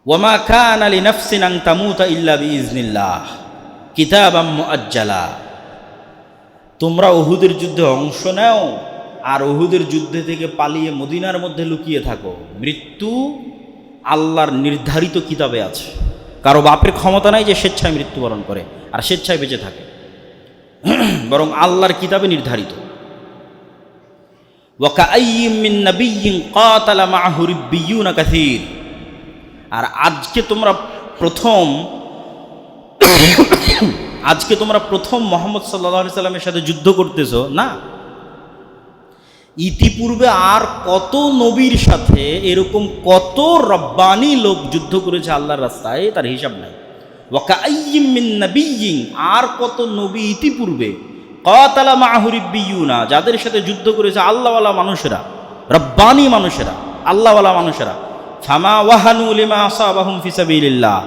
ওয়ামা কানা লিনাফসিন আন তামুতা ইল্লা বিইজনিল্লাহ, কিতাবাম মুআজ্জালা, তোমরা উহুদের যুদ্ধে অংশ নাও আর উহুদের যুদ্ধে থেকে পালিয়ে মদিনার মধ্যে লুকিয়ে থাকো। মৃত্যু আল্লাহর নির্ধারিত কিতাবে আছে। কারো বাপের ক্ষমতা নাই যে স্বেচ্ছায় মৃত্যুবরণ করে আর স্বেচ্ছায় বেঁচে থাকে, বরং আল্লাহর কিতাবে নির্ধারিত। ওয়াকাআইয়িম মিন নাবিয়্যিন কাতালা মাআহু রিব্বিয়ুনা কাসীর, আর আজকে তোমরা প্রথম মুহাম্মদ সাল্লাল্লাহু আলাইহি সাল্লামের সাথে যুদ্ধ করতেছো না, ইতিপূর্বে আর কত নবীর সাথে এরকম কত রব্বানি লোক যুদ্ধ করেছে আল্লাহর রাস্তায়, তার হিসাব নাই। ওয়াকাআইয়িম মিন নাবিয়্যিন, আর কত নবী ইতিপূর্বে কাতালা মাআহু রিব্বিয়ুনা, যাদের সাথে যুদ্ধ করেছে আল্লাহওয়ালা মানুষেরা, রব্বানি মানুষেরা, আল্লাহওয়ালা মানুষেরা। ফামা ওয়াহানু লিমা আসাবাহুম ফি সাবিলিল্লাহ,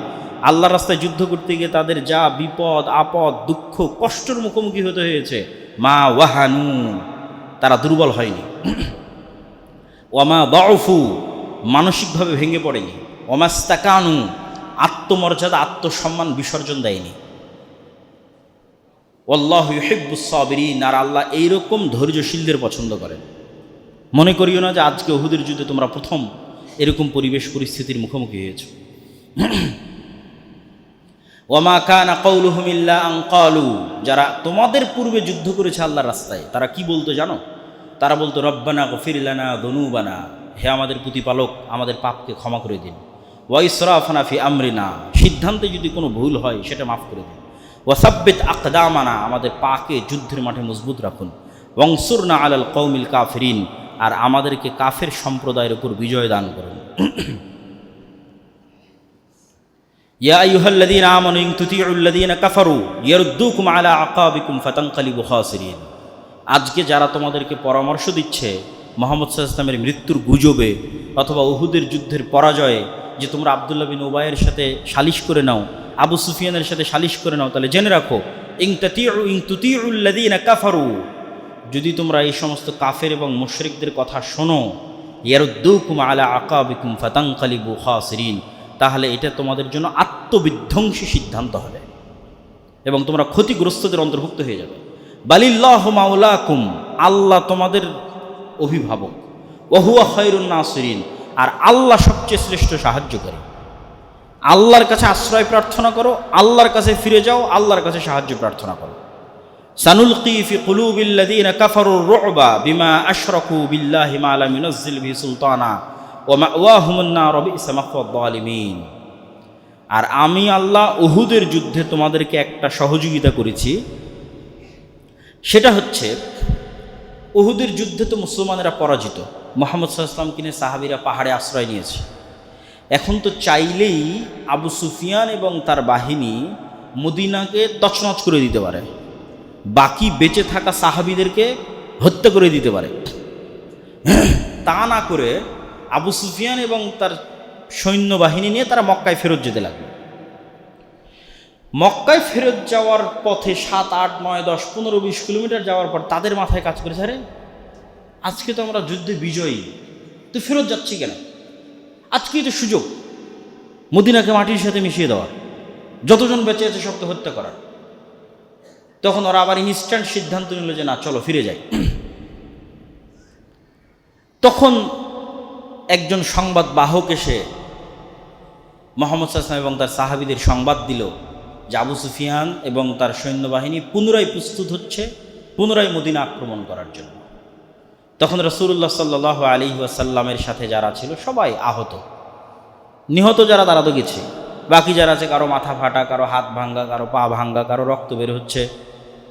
আল্লাহর রাস্তায় যুদ্ধ করতে গিয়ে তাদের যা বিপদ আপদ দুঃখ কষ্টের মুখোমুখি হতে হয়েছে, মা ওয়াহানু, তারা দুর্বল হয়নি। ওয়ামা দাউফু, মানসিকভাবে ভেঙে পড়েনি। ওমাস্তাকানু, আত্মমর্যাদা আত্মসম্মান বিসর্জন দেয়নি। আল্লাহু ইউহিব্বুস সাবিরিন, আর আল্লাহ এইরকম ধৈর্যশীলদের পছন্দ করেন। মনে করিও না যে আজকে উহুদের যুদ্ধে তোমরা প্রথম এরকম পরিবেশ পরিস্থিতির মুখোমুখি হয়েছ। ওয়ামা কানা কাউলুহুম ইল্লা আন ক্বালু, যারা তোমাদের পূর্বে যুদ্ধ করেছে আল্লাহর রাস্তায়, তারা কি বলতো জানো? তারা বলতো রব্বানা গফির লানা যুনুবানা, হে আমাদের প্রতিপালক আমাদের পাপকে ক্ষমা করে দিন। ওয়া ইসরাফানা ফি আমরিনা, সিদ্ধান্তে যদি কোনো ভুল হয় সেটা মাফ করে দিন। ওয়া সাব্বিত আকদামানা, আমাদের পাকে যুদ্ধের মাঠে মজবুত রাখুন। ওয়ানসুরনা আলাল কওমিল কাফিরিন, আর আমাদেরকে কাফের সম্প্রদায়ের উপর বিজয় দান করুন। ইয়া আইয়ুহাল্লাযীনা আমানু ইন তুতিউল্লাযীনা কাফারু ইয়ারুদ্দুকুম আলা আকাবিকুম ফাতানকালিবু খাসিরিন, আজকে যারা তোমাদেরকে পরামর্শ দিচ্ছে মুহাম্মদ সাল্লাল্লাহু আলাইহি ওয়াসাল্লামের মৃত্যুর গুজবে অথবা উহুদের যুদ্ধের পরাজয়ে, যে তোমরা আব্দুল্লাহ বিন উবাইয়ের সাথে সালিশ করে নাও, আবু সুফিয়ানের সাথে সালিশ করে নাও, তাহলে জেনে রাখো ইন তুতিউল্লাযীনা কাফারু, যদি তোমরা এই সমস্ত কাফের এবং মুশরিকদের কথা শোনো, ইয়ারুদ্দুকুম আলা আকাবিকুম ফাতানকালিবু খাসিরিন, তাহলে এটা তোমাদের জন্য আত্মবিধ্বংসী সিদ্ধান্ত হবে এবং তোমরা ক্ষতিগ্রস্তদের অন্তর্ভুক্ত হয়ে যাবে। বালিল্লাহু মাওলাকুম, আল্লাহ তোমাদের অভিভাবক। ওয়া হুয়া খায়রুন নাসিরিন, আর আল্লাহ সবচেয়ে শ্রেষ্ঠ সাহায্যকারী। আল্লাহর কাছে আশ্রয় প্রার্থনা করো, আল্লাহর কাছে ফিরে যাও, আল্লাহর কাছে সাহায্য প্রার্থনা করো। সানুলকি ফি কুলুবিল্লাযীনা কাফারুর রু'বা বিমা আশরাকু বিল্লাহি মা লাম ইউনাজ্জিল বিহি সুলতানা ওয়া মাওয়াহুমুন নার ওয়া বি'সা মাসওয়াদ যালিমিন, আর আমি আল্লাহ উহুদের যুদ্ধে তোমাদেরকে একটা সহযোগিতা করেছি। সেটা হচ্ছে উহুদের যুদ্ধে তো মুসলমানেরা পরাজিত, মুহাম্মদ সাল্লাল্লাহু আলাইহি ওয়াসাল্লাম কিনে সাহাবীরা পাহাড়ে আশ্রয় নিয়েছে। এখন তো চাইলেই আবু সুফিয়ান এবং তার বাহিনী মদিনাকে তছনছ করে দিতে পারে, বাকি বেঁচে থাকা সাহাবীদেরকে হত্যা করে দিতে পারে। তা না করে আবু সুফিয়ান এবং তার সৈন্যবাহিনী নিয়ে তারা মক্কায় ফেরত যেতে লাগলো। মক্কায় ফেরত যাওয়ার পথে 7, 8, 9, 10, 15, 20 কিলোমিটার যাওয়ার পর তাদের মাথায় কাজ করেছে, আরে আজকে তো আমরা যুদ্ধে বিজয়ী, তো ফেরত যাচ্ছি কেন? আজকেই তো সুযোগ মদিনাকে মাটির সাথে মিশিয়ে দেওয়ার, যতজন বেঁচে আছে সবকে হত্যা করার। তখন ওরা আবার ইনস্ট্যান্ট সিদ্ধান্ত নিল যে না, চলো ফিরে যাই। তখন একজন সংবাদ বাহক এসে মুহাম্মদ সাল্লাল্লাহু আলাইহি ওয়াসাল্লাম এবং তার সাহাবীদের সংবাদ দিল যে আবু সুফিয়ান এবং তার সৈন্যবাহিনী পুনরায় প্রস্তুত হচ্ছে পুনরায় মদিনা আক্রমণ করার জন্য। তখন রাসূলুল্লাহ সাল্লাল্লাহু আলাইহি ওয়াসাল্লামের সাথে যারা ছিল সবাই আহত, নিহত যারা তারা তো গেছে, বাকি যারা আছে কারো মাথা ফাটা, কারো হাত ভাঙ্গা, কারো পা ভাঙ্গা, কারো রক্ত বের হচ্ছে,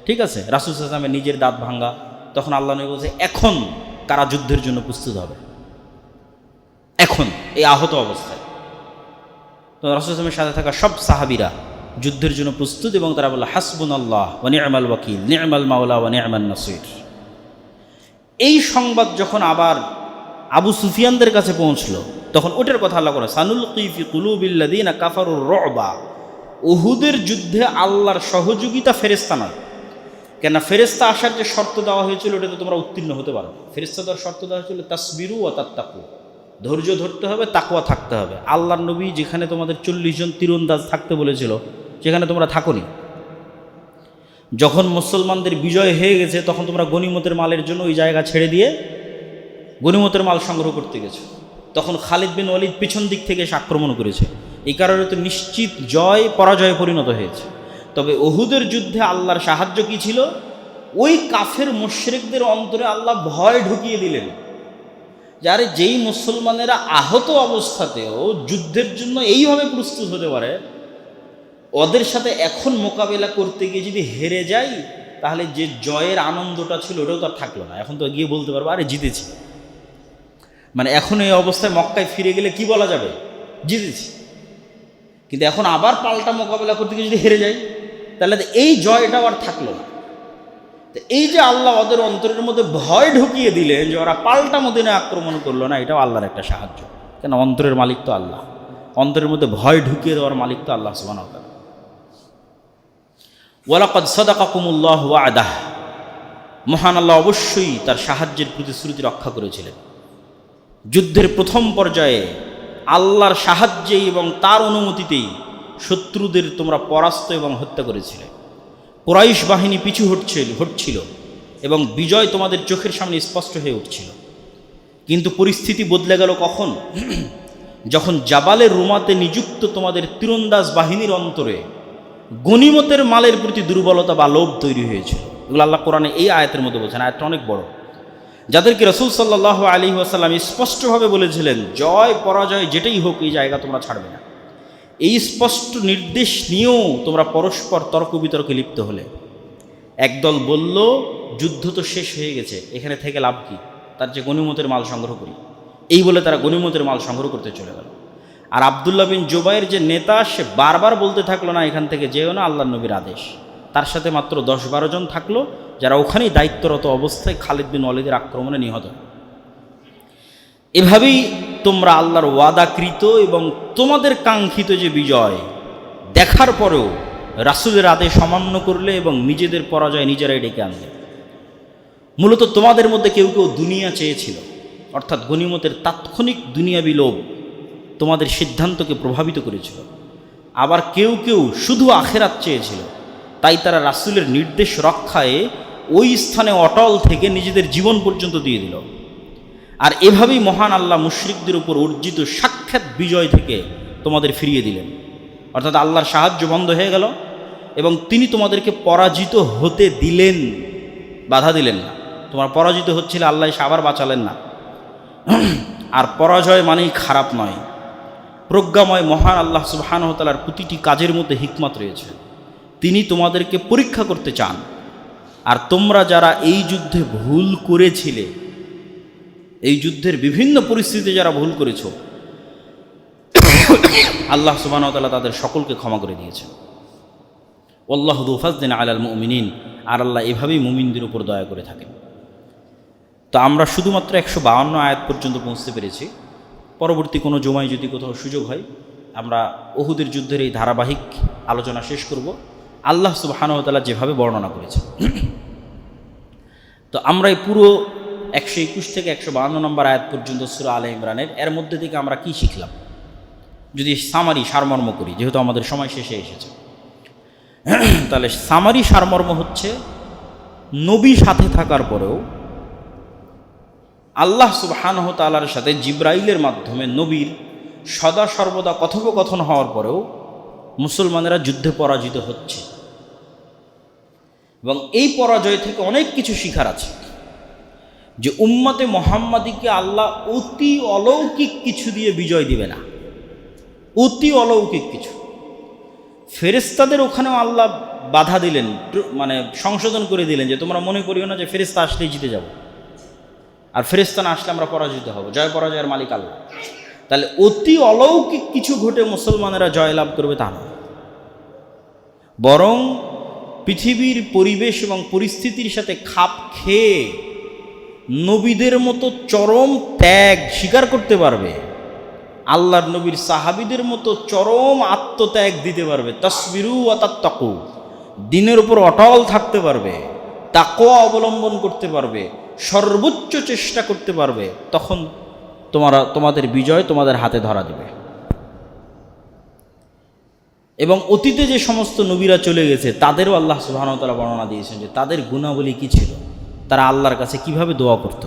ঠিক আছে, রাসূল সাল্লাল্লাহু আলাইহি ওয়াসাল্লামের নিজের দাঁত ভাঙ্গা। তখন আল্লাহ নবী বলছে এখন কারা যুদ্ধের জন্য প্রস্তুত হবে, এখন এই আহত অবস্থায়। তো রাসূল সাল্লাল্লাহু আলাইহি ওয়াসাল্লামের সাথে থাকা সব সাহাবীরা যুদ্ধের জন্য প্রস্তুত এবং তারা বলল হাসবুনাল্লাহ ওয়া নি'মাল ওয়াকিল নি'মাল মাওলা ওয়া নি'মান নাসির। এই সংবাদ যখন আবার আবু সুফিয়ানদের কাছে পৌঁছলো তখন ওটার কথা আল্লাহ করে সানুলকি ফি কুলুবিল্লাযীনা কাফারুর রু'বা, উহুদের যুদ্ধে আল্লাহর সহযোগিতা ফেরেশতা নয়। কেন ফেরেশতা আসার যে শর্ত দেওয়া হয়েছিল ওটাতে তোমরা উত্তীর্ণ হতে পারো। ফেরেশতা দেওয়ার শর্ত দেওয়া হয়েছিল তাসবিরু ওয়া তাত্তাকু, ধৈর্য ধরতে হবে, তাকওয়া থাকতে হবে। আল্লাহর নবী যেখানে তোমাদের 40 জন তীরন্দাজ থাকতে বলেছিল সেখানে তোমরা থাকোনি, যখন মুসলমানদের বিজয় হয়ে গেছে তখন তোমরা গনিমতের মালের জন্য ওই জায়গা ছেড়ে দিয়ে গনিমতের মাল সংগ্রহ করতে গেছো। তখন খালিদ বিন ওয়ালিদ পিছন দিক থেকে এসে আক্রমণ করেছে। এই কারণে তো নিশ্চিত জয় পরাজয়ে পরিণত হয়েছে। তবে উহুদের যুদ্ধে আল্লাহর সাহায্য কি ছিল? ওই কাফের মুশরিকদের অন্তরে আল্লাহ ভয় ঢুকিয়ে দিলেন, যারে যেই মুসলমানেরা আহত অবস্থাতেও যুদ্ধের জন্য এইভাবে প্রস্তুত হতে পারে, ওদের সাথে এখন মোকাবেলা করতে গিয়ে যদি হেরে যাই তাহলে যে জয়ের আনন্দটা ছিল ওটাও তো আর থাকলো না। এখন তো গিয়ে বলতে পারবো আরে জিতেছি, মানে এখন এই অবস্থায় মক্কায় ফিরে গেলে কি বলা যাবে? জিতেছি। কিন্তু এখন আবার পাল্টা মোকাবেলা করতে গিয়ে যদি হেরে যাই তাহলে এই জয়টাও আর থাকলো না। তো এই যে আল্লাহ ওদের অন্তরের মধ্যে ভয় ঢুকিয়ে দিলেন যে ওরা পাল্টা মদিনায় আক্রমণ করলো না, এটাও আল্লাহর একটা সাহায্য। কেন? অন্তরের মালিক তো আল্লাহ, অন্তরের মধ্যে ভয় ঢুকিয়ে দেওয়ার মালিক তো আল্লাহ সুবহানাহু ওয়া তাআলা। ওয়ালাকাদ সাদাকাকুমুল্লাহু ওয়া'দাহ, মহান আল্লাহ অবশ্যই তার সাহায্যের প্রতিশ্রুতি রক্ষা করেছিলেন। যুদ্ধের প্রথম পর্যায়ে আল্লাহর সাহায্যেই এবং তার অনুমতিতেই শত্রুদের তোমরা পরাস্ত এবং হত্যা করেছিলে। কুরাইশ বাহিনী পিছু হটছিল এবং বিজয় তোমাদের চোখের সামনে স্পষ্ট হয়ে উঠছিল। কিন্তু পরিস্থিতি বদলে গেল কখন? যখন জাবালের রুমাতে নিযুক্ত তোমাদের তীরন্দাজ বাহিনীর অন্তরে গনিমতের মালের প্রতি দুর্বলতা বা লোভ তৈরি হয়েছিল। এগুলো আল্লাহ কোরআনে এই আয়াতের মধ্যে বলছেন। আয়াতটা অনেক বড়, যাদেরকে রাসূল সাল্লাল্লাহু আলাইহি ওয়াসাল্লাম স্পষ্টভাবে বলেছিলেন জয় পরাজয় যেটাই হোক এই জায়গা তোমরা ছাড়বে না। এই স্পষ্ট নির্দেশ নিয়েও তোমরা পরস্পর তর্ক বিতর্কে লিপ্ত হলে। একদল বলল যুদ্ধ তো শেষ হয়ে গেছে, এখানে থেকে লাভ কি, তার যে গনিমতের মাল সংগ্রহ করি, এই বলে তারা গনিমতের মাল সংগ্রহ করতে চলে গেল। আর আব্দুল্লাহ বিন জুবাইর যে নেতা, সে বারবার বলতে থাকলো না এখান থেকে যেও না, আল্লাহর নবীর আদেশ। তার সাথে মাত্র 10-12 জন থাকলো, যারা ওখানেই দায়িত্বরত অবস্থায় খালিদ বিন ওয়ালিদের আক্রমণে নিহত। এভাবেই তোমরা আল্লাহর ওয়াদাকৃত এবং তোমাদের কাঙ্ক্ষিত যে বিজয় দেখার পরেও রাসূলের আদেশ অমান্য করলে এবং নিজেদের পরাজয় নিজেরাই ডেকে আনলে। মূলত তোমাদের মধ্যে কেউ কেউ দুনিয়া চেয়েছিল, অর্থাৎ গনিমতের তাৎক্ষণিক দুনিয়াবি লোভ তোমাদের সিদ্ধান্তকে প্রভাবিত করেছিল। আবার কেউ কেউ শুধু আখেরাত চেয়েছিল, তাই তারা রাসূলের নির্দেশ রক্ষায় ওই স্থানে অটল থেকে নিজেদের জীবন পর্যন্ত দিয়ে দিল। আর এভাবেই মহান আল্লাহ মুশরিকদের উপর অর্জিত সাক্ষাৎ বিজয় থেকে তোমাদের ফিরিয়ে দিলেন। অর্থাৎ আল্লাহর সাহায্য বন্ধ হয়ে গেল এবং তিনি তোমাদেরকে পরাজিত হতে দিলেন, বাধা দিলেন না। তোমরা পরাজিত হচ্ছিলে, আল্লাহ এসে আবার বাঁচালেন না। আর পরাজয় মানেই খারাপ নয়। প্রজ্ঞাময় মহান আল্লাহ সুবহানাহু ওয়া তাআলার প্রতিটি কাজের মধ্যে হিকমত রয়েছে। তিনি তোমাদেরকে পরীক্ষা করতে চান। আর তোমরা যারা এই যুদ্ধে ভুল করেছিলে, এই যুদ্ধের বিভিন্ন পরিস্থিতিতে যারা ভুল করেছ, আল্লাহ সুবহানাহু ওয়া তাআলা তাদের সকলকে ক্ষমা করে দিয়েছেন। আল্লাহু যু ফাযলিন আলাল মুমিনিন, আর আল্লাহ এভাবেই মুমিনদের উপর দয়া করে থাকেন। তো আমরা শুধুমাত্র 152 আয়াত পর্যন্ত পৌঁছতে পেরেছি। পরবর্তী কোনো জুমায় যদি কোথাও সুযোগ হয় আমরা উহুদের যুদ্ধের এই ধারাবাহিক আলোচনা শেষ করব, আল্লাহ সুবহানাহু ওয়া তাআলা যেভাবে বর্ণনা করেছেন। তো আমরা এই পুরো 121 থেকে 152 নম্বর আয়াত পর্যন্ত সূরা আলে ইমরানের এর মধ্যে থেকে আমরা কি শিখলাম, যদি সামারি সারমর্ম করি, যেহেতু আমাদের সময় শেষে এসেছে। তাহলে সামারি সারমর্ম হচ্ছে, নবী সাথে থাকার পরেও আল্লাহ সুবহানাহু ওয়া তাআলার সাথে জিবরাইলের মাধ্যমে নবীর সদা সর্বদা কথোপকথন হওয়ার পরেও মুসলমানেরা যুদ্ধে পরাজিত হচ্ছে এবং এই পরাজয় থেকে অনেক কিছু শিখার আছে। যে উম্মতে মুহাম্মাদীকে আল্লাহ অতি অলৌকিক কিছু দিয়ে বিজয় দিবে না, অতি অলৌকিক কিছু। ফেরেশতাদের ওখানেও আল্লাহ বাধা দিলেন, মানে সংশোধন করে দিলেন যে তোমরা মনে করিও না যে ফেরেশতা আসলেই জিতে যাব, আর ফেরেশতা না আসলে আমরা পরাজিত হব। জয় পরাজয়ের মালিক আল্লাহ। তাহলে অতি অলৌকিক কিছু ঘটে মুসলমানেরা জয়লাভ করবে তা না, বরং পৃথিবীর পরিবেশ এবং পরিস্থিতির সাথে খাপ খেয়ে নবীদের মতো চরম ত্যাগ স্বীকার করতে পারবে, আল্লাহর নবীর সাহাবীদের মতো চরম আত্মত্যাগ দিতে পারবে, তাসবিরু ওয়া তাত্তাকু, দিনের উপর অটল থাকতে পারবে, তাকওয়া অবলম্বন করতে পারবে, সর্বোচ্চ চেষ্টা করতে পারবে, তখন তোমাদের বিজয় তোমাদের হাতে ধরা দেবে। এবং অতীতে যে সমস্ত নবীরা চলে গেছে তাদেরও আল্লাহ সুবহানাহু ওয়া তাআলা বর্ণনা দিয়েছেন যে তাদের গুণাবলী কী ছিল, তারা আল্লাহর কাছে কিভাবে দোয়া করত।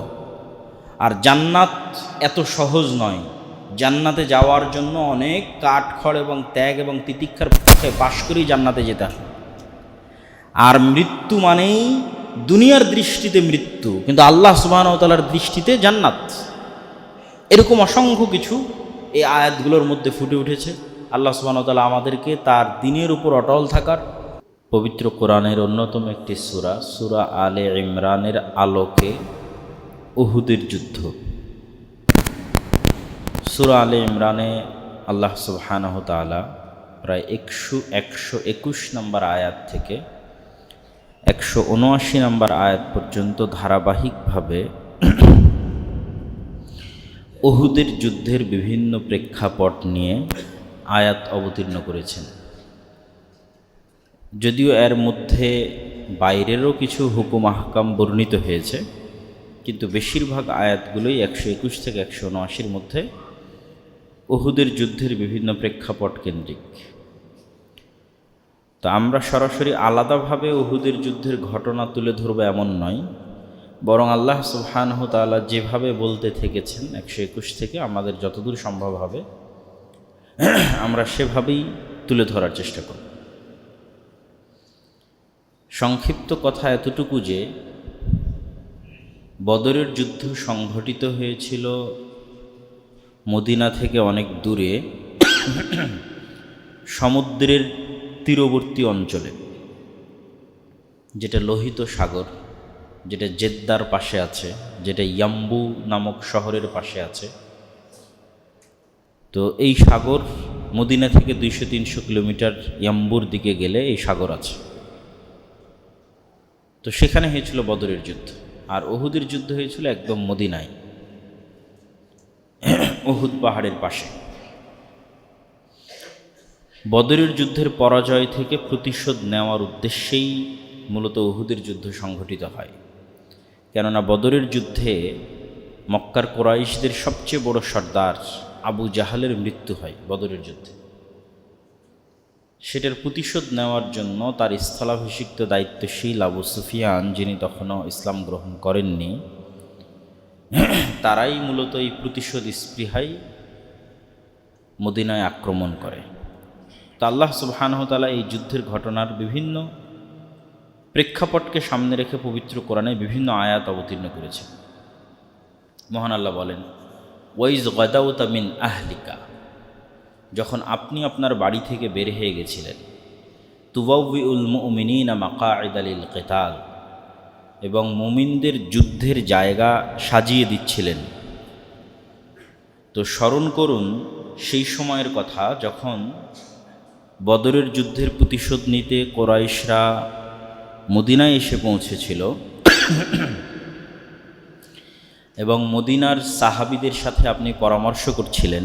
আর জান্নাত এত সহজ নয়, জান্নাতে যাওয়ার জন্য অনেক কাঠখড় এবং ত্যাগ এবং তিতিক্ষার পক্ষে পাশ করেই জান্নাতে যেতে হয়। আর মৃত্যু মানেই দুনিয়ার দৃষ্টিতে মৃত্যু, কিন্তু আল্লাহ সুবহানাহু ওয়া তাআলার দৃষ্টিতে জান্নাত। এরকম অসংখ্য কিছু এই আয়াতগুলোর মধ্যে ফুটে উঠেছে। আল্লাহ সুবহানাহু ওয়া তাআলা আমাদেরকে তার দ্বীনের উপর অটল থাকার, পবিত্র কোরআনের অন্যতম একটি সূরা, সূরা আলে ইমরানের আলোকে উহুদের যুদ্ধ। সূরা আলে ইমরানে আল্লাহ সুবহানাহু ওয়া তাআলা প্রায় 121 নম্বর আয়াত থেকে 179 নম্বর আয়াত পর্যন্ত ধারাবাহিকভাবে উহুদের যুদ্ধের বিভিন্ন প্রেক্ষাপট নিয়ে আয়াত অবতীর্ণ করেছেন। যদিও এর মধ্যে বাইরেরও কিছু হুকুম আহকাম বর্ণিত হয়েছে, কিন্তু বেশিরভাগ আয়াতগুলোই 121 থেকে 179 মধ্যে উহুদের যুদ্ধের বিভিন্ন প্রেক্ষাপট কেন্দ্রিক। তো আমরা সরাসরি আলাদাভাবে উহুদের যুদ্ধের ঘটনা তুলে ধরব এমন নয়, বরং আল্লাহ সুবহানাহু ওয়া তাআলা যেভাবে বলতে থেকেছেন 121 থেকে আমাদের যতদূর সম্ভব হবে আমরা সেভাবেই তুলে ধরার চেষ্টা করব। সংক্ষিপ্ত কথা এতটুকু যে বদরের যুদ্ধ সংঘটিত হয়েছিল মদিনা থেকে অনেক দূরে সমুদ্রের তীরবর্তী অঞ্চলে, যেটা লোহিত সাগর, যেটা জেদ্দার পাশে আছে, যেটা ইয়াম্বু নামক শহরের পাশে আছে। তো এই সাগর মদিনা থেকে 200-300 কিলোমিটার ইয়াম্বুর দিকে গেলে এই সাগর আছে। তো সেখানে হয়েছিল বদরের যুদ্ধ। আর উহুদের যুদ্ধ হয়েছিল একদম মদিনায়, উহুদ পাহাড়ের পাশে। বদরের যুদ্ধের পরাজয় থেকে প্রতিশোধ নেওয়ার উদ্দেশ্যেই মূলত উহুদের যুদ্ধ সংঘটিত হয়। কেননা বদরের যুদ্ধে মক্কার কুরাইশদের সবচেয়ে বড় সর্দার আবু জাহালের মৃত্যু হয় বদরের যুদ্ধে। সেটার প্রতিশোধ নেওয়ার জন্য তার স্থলাভিষিক্ত দায়িত্বশীল আবু সুফিয়ান, যিনি তখনও ইসলাম গ্রহণ করেননি, তারাই মূলত এই প্রতিশোধ স্পৃহায় মদিনায় আক্রমণ করে। তা আল্লাহ সুবহানাহু ওয়া তাআলা এই যুদ্ধের ঘটনার বিভিন্ন প্রেক্ষাপটকে সামনে রেখে পবিত্র কোরআনে বিভিন্ন আয়াত অবতীর্ণ করেছে। মহান আল্লাহ বলেন, ওয়াইজ গাদাউতা মিন আহলিকা, যখন আপনি আপনার বাড়ি থেকে বের হয়ে গেছিলেন, তুবাউউল মুমিনিনা মাকাঈদা লিল কিতাল, এবং মুমিনদের যুদ্ধের জায়গা সাজিয়ে দিচ্ছিলেন। তো স্মরণ করুন সেই সময়ের কথা যখন বদরের যুদ্ধের প্রতিশোধ নিতে কুরাইশরা মদিনায় এসে পৌঁছেছিল এবং মদিনার সাহাবীদের সাথে আপনি পরামর্শ করছিলেন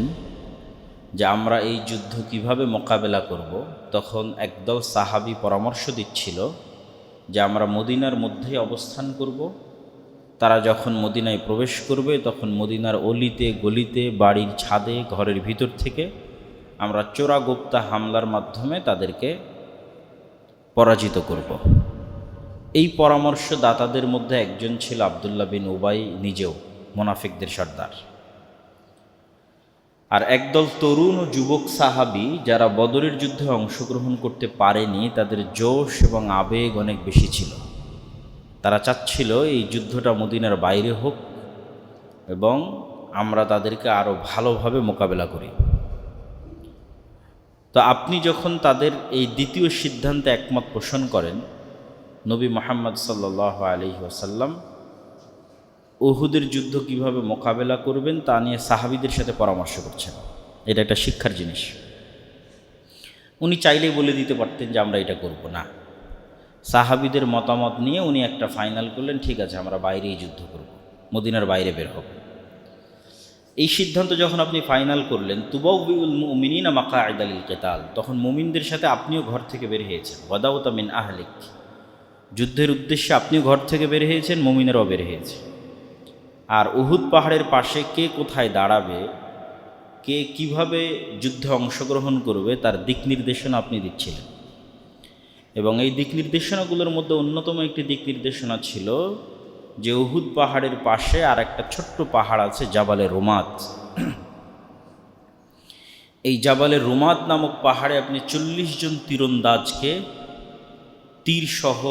যে আমরা এই যুদ্ধ কিভাবে মোকাবেলা করব। তখন একদল সাহাবী পরামর্শ দিচ্ছিল যে আমরা মদিনার মধ্যে অবস্থান করব। তারা যখন মদিনায় প্রবেশ করবে তখন মদিনার অলিতে গলিতে, বাড়ির ছাদে, ঘরের ভিতর থেকে আমরা চোরাগোপ্তা হামলার মাধ্যমে তাদেরকে পরাজিত করব। এই পরামর্শদাতাদের মধ্যে একজন ছিল আব্দুল্লাহ বিন উবাই, নিজেও মুনাফিকদের সর্দার। আর একদল তরুণ ও যুবক সাহাবী যারা বদরের যুদ্ধে অংশগ্রহণ করতে পারেনি, তাদের জোশ এবং আবেগ অনেক বেশি ছিল। তারা চাচ্ছিল এই যুদ্ধটা মদিনার বাইরে হোক এবং আমরা তাদেরকে আরও ভালোভাবে মোকাবেলা করি। তো আপনি যখন তাদের এই দ্বিতীয় সিদ্ধান্তে একমত পোষণ করেন, নবী মুহাম্মদ সাল্লাল্লাহু আলাইহি ওয়াসাল্লাম উহুদের যুদ্ধ কিভাবে মোকাবেলা করবেন তা নিয়ে সাহাবীদের সাথে পরামর্শ করছেন। এটা একটা শিক্ষার জিনিস। উনি চাইলেই বলে দিতে পারতেন যে আমরা এটা করব না। সাহাবীদের মতামত নিয়ে উনি একটা ফাইনাল করলেন, ঠিক আছে আমরা বাইরেই যুদ্ধ করব, মদিনার বাইরে বের হব। এই সিদ্ধান্ত যখন আপনি ফাইনাল করলেন, তুবাউউল মুমিনিনা মাকাঈদা লিল কিতাল, তখন মুমিনদের সাথে আপনিও ঘর থেকে বের হয়েছেন। গাদাউতা মিন আহলিক, যুদ্ধের উদ্দেশ্যে আপনিও ঘর থেকে বের হয়েছেন, মুমিনেরাও বের হয়েছে। আর উহুদ পাহাড়ের পাশে কে কোথায় দাঁড়াবে, কে কিভাবে যুদ্ধে অংশগ্রহণ করবে তার দিক নির্দেশনা আপনি দিচ্ছিলেন। এবং এই দিক নির্দেশনাগুলোর মধ্যে অন্যতম একটি দিক নির্দেশনা ছিল যে উহুদ পাহাড়ের পাশে আর একটা ছোট্ট পাহাড় আছে, জাবালে রুমাত। এই জাবালে রুমাত নামক পাহাড়ে আপনি 40 জন তীরন্দাজকে তীরসহ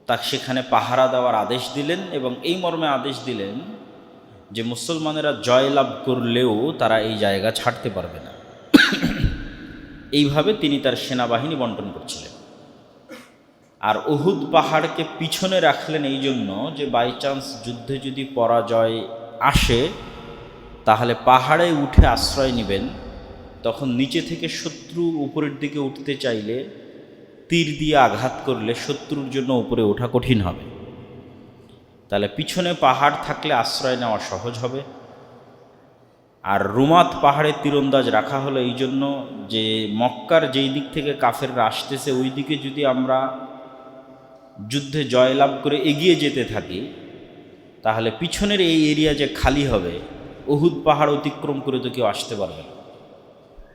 তাকে সেখানে পাহারা দেওয়ার আদেশ দিলেন এবং এই মর্মে আদেশ দিলেন যে মুসলমানেরা জয়লাভ করলেও তারা এই জায়গা ছাড়তে পারবে না। এইভাবে তিনি তার সেনাবাহিনী বন্টন করছিলেন। আর উহুদ পাহাড়কে পিছনে রাখলেন এই জন্য যে বাই চান্স যুদ্ধে যদি পরাজয় আসে তাহলে পাহাড়ে উঠে আশ্রয় নেবেন, তখন নিচে থেকে শত্রু উপরের দিকে উঠতে চাইলে তীর দিয়ে আঘাত করলে শত্রুর জন্য উপরে ওঠা কঠিন হবে। তাহলে পিছনে পাহাড় থাকলে আশ্রয় নেওয়া সহজ হবে। আর রুমাত পাহাড়ে তীরন্দাজ রাখা হলো এই জন্য যে মক্কার যেই দিক থেকে কাফেররা আসতেছে ওই দিকে যদি আমরা যুদ্ধে জয়লাভ করে এগিয়ে যেতে থাকি তাহলে পিছনের এই এরিয়া যে খালি হবে, উহুদ পাহাড় অতিক্রম করে তো কেউ আসতে পারবে না।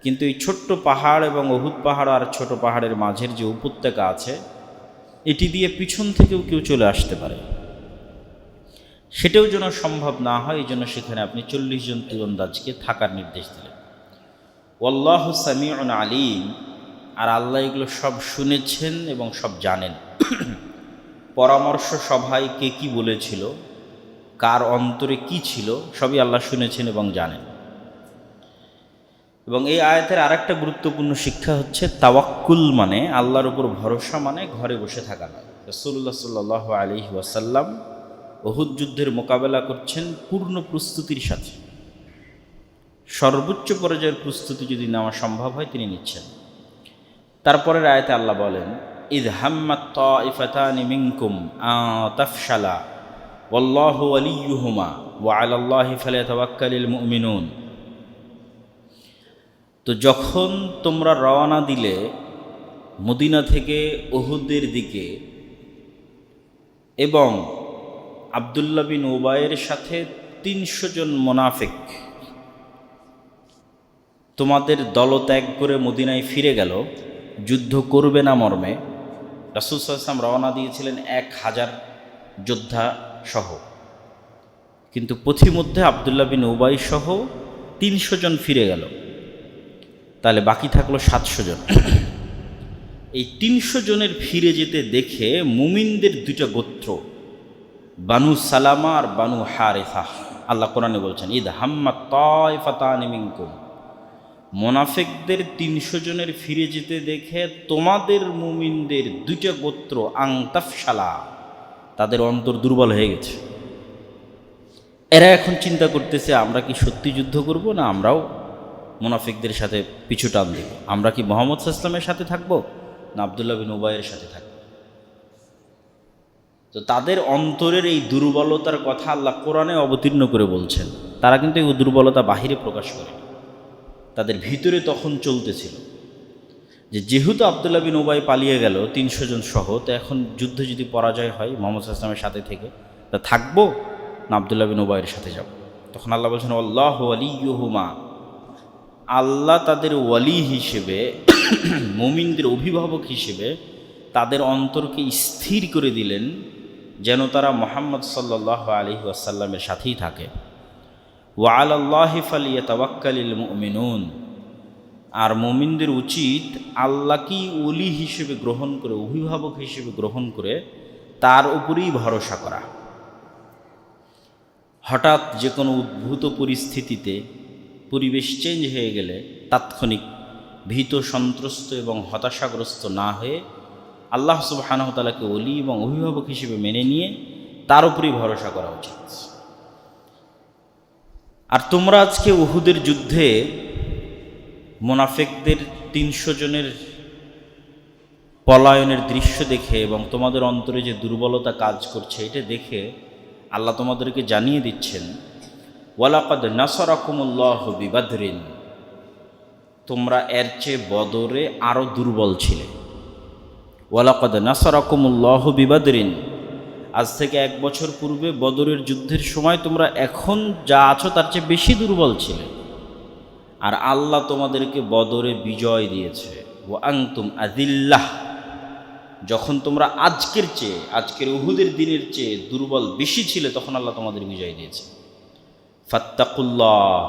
কিন্তু এই ছোট্ট পাহাড় এবং উহুদ পাহাড় আর ছোট পাহাড়ের মাঝের যে উপত্যকা আছে এটি দিয়ে পিছন থেকেও কেউ চলে আসতে পারে, সেটাও যেন সম্ভব না হয় এই জন্য সেখানে আপনি 40 জন তীরন্দাজকে থাকার নির্দেশ দিলেন। ওয়াল্লাহু সামিউন আলিম, আর আল্লাহ এগুলো সব শুনেছেন এবং সব জানেন। পরামর্শ সভায় কে কী বলেছিল, কার অন্তরে কি ছিল, সবই আল্লাহ শুনেছেন এবং জানেন। এবং এই আয়াতের আরেকটা গুরুত্বপূর্ণ শিক্ষা হচ্ছে তাওয়াক্কুল মানে আল্লাহর উপর ভরসা মানে ঘরে বসে থাকা নয়। রাসূলুল্লাহ সাল্লাল্লাহু আলাইহি ওয়াসাল্লাম উহুদ যুদ্ধের মোকাবেলা করছেন পূর্ণ প্রস্তুতির সাথে। সর্বোচ্চ পর্যায়ের প্রস্তুতি যদি নেওয়া সম্ভব হয় তিনি নিচ্ছেন। তারপরের আয়াতে আল্লাহ বলেন, ইয হাম্মাত তাইফাতানি মিনকুম তাফশালা ওয়াল্লাহু ওয়ালিয়্যুহুমা ওয়া আলাল্লাহি ফালিয়াতাওয়াক্কালিল মুমিনুন। তো যখন তোমরা রওনা দিলে মদিনা থেকে উহুদের দিকে এবং আব্দুল্লাহ বিন উবাইয়ের সাথে 300 জন মুনাফিক তোমাদের দলত্যাগ করে মদিনায় ফিরে গেল যুদ্ধ করবে না মর্মে, রাসূল সাল্লাল্লাহু আলাইহি ওয়াসাল্লাম রওনা দিয়েছিলেন 1000 যোদ্ধা সহ, কিন্তু পথিমধ্যে আব্দুল্লাহ বিন উবাই সহ 300 জন ফিরে গেল, তাহলে বাকি থাকলো 700 জন। এই 300 জনের ফিরে যেতে দেখে মুমিনদের 2টা গোত্র বানু সালামা আর বানু হারিসা, আল্লাহ কোরআনে বলছেন ইদ হাম্মাত তাইফাতানি মিনকুম, মুনাফিকদের 300 জনের ফিরে যেতে দেখে তোমাদের মুমিনদের 2টা গোত্র তাফশালা, তাদের অন্তর দুর্বল হয়ে গেছে। এরা এখন চিন্তা করতেছে আমরা কি সত্যি যুদ্ধ করব না আমরাও মুনাফিকদের সাথে পিছু টান দেব, আমরা কি মুহাম্মদ সাল্লাল্লাহু আলাইহি ওয়াসাল্লামের সাথে থাকব না আব্দুল্লাহ বিন উবাইয়ের সাথে থাকব। তো তাদের অন্তরের এই দুর্বলতার কথা আল্লাহ কোরআনে অবতীর্ণ করে বলছেন। তারা কিন্তু এই দুর্বলতা বাহিরে প্রকাশ করে, তাদের ভিতরে তখন চলতেছিল যে যেহেতু আব্দুল্লাহ বিন উবাই পালিয়ে গেল 300 জন সহ, তো এখন যুদ্ধে যদি পরাজয় হয় মুহাম্মদ সাল্লাল্লাহু আলাইহি ওয়াসাল্লামের সাথে থেকে তা থাকবো না আব্দুল্লাহ বিন উবাইয়ের সাথে যাব। তখন আল্লাহ বলছেন আল্লাহু ওয়ালিয়্যুহুমা, আল্লাহ তাদের ওয়ালি হিসেবে মুমিনদের অভিভাবক হিসেবে তাদের অন্তরকে স্থির করে দিলেন যেন তারা মুহাম্মদ সাল্লাল্লাহু আলাইহি ওয়াসাল্লামের সাথেই থাকে। ওয়া আলাল্লাহি ফালিয়াতাওয়াক্কালিল মুমিনুন, আর মুমিনদের উচিত আল্লাহকেই ওলি হিসেবে গ্রহণ করে, অভিভাবক হিসেবে গ্রহণ করে তার উপরেই ভরসা করা। হঠাৎ যে কোনো উদ্ভূত পরিস্থিতিতে পরিবেশ চেঞ্জ হয়ে গেলে তাৎক্ষণিক ভীত সন্ত্রস্ত এবং হতাশাগ্রস্ত না হয়ে আল্লাহ সুবহানাহু ওয়া তাআলাকে ওলি এবং অভিভাবক হিসেবে মেনে নিয়ে তার উপরেই ভরসা করা উচিত। আর তোমরা আজকে উহুদের যুদ্ধে মুনাফিকদের 300 জনের পলায়নের দৃশ্য দেখে এবং তোমাদের অন্তরে যে দুর্বলতা কাজ করছে এটা দেখে আল্লাহ তোমাদেরকে জানিয়ে দিচ্ছেন ওয়ালাকাদ নাসারাকুমুল্লাহু বিবাদরিন, তোমরা এর চেয়ে বদরে আরও দুর্বল ছিলে। ওয়ালাকাদ নাসারাকুমুল্লাহু বিবাদরিন, আজ থেকে 1 বছর পূর্বে বদরের যুদ্ধের সময় তোমরা এখন যা আছো তার চেয়ে বেশি দুর্বল ছিলে। আর আল্লাহ তোমাদেরকে বদরে বিজয় দিয়েছে। ওয়া আনতুম আযিল্লাহ, যখন তোমরা আজকের উহুদের দিনের চেয়ে দুর্বল বেশি ছিলে, তখন আল্লাহ তোমাদের বিজয় দিয়েছে। ফাত্তাকুল্লাহ,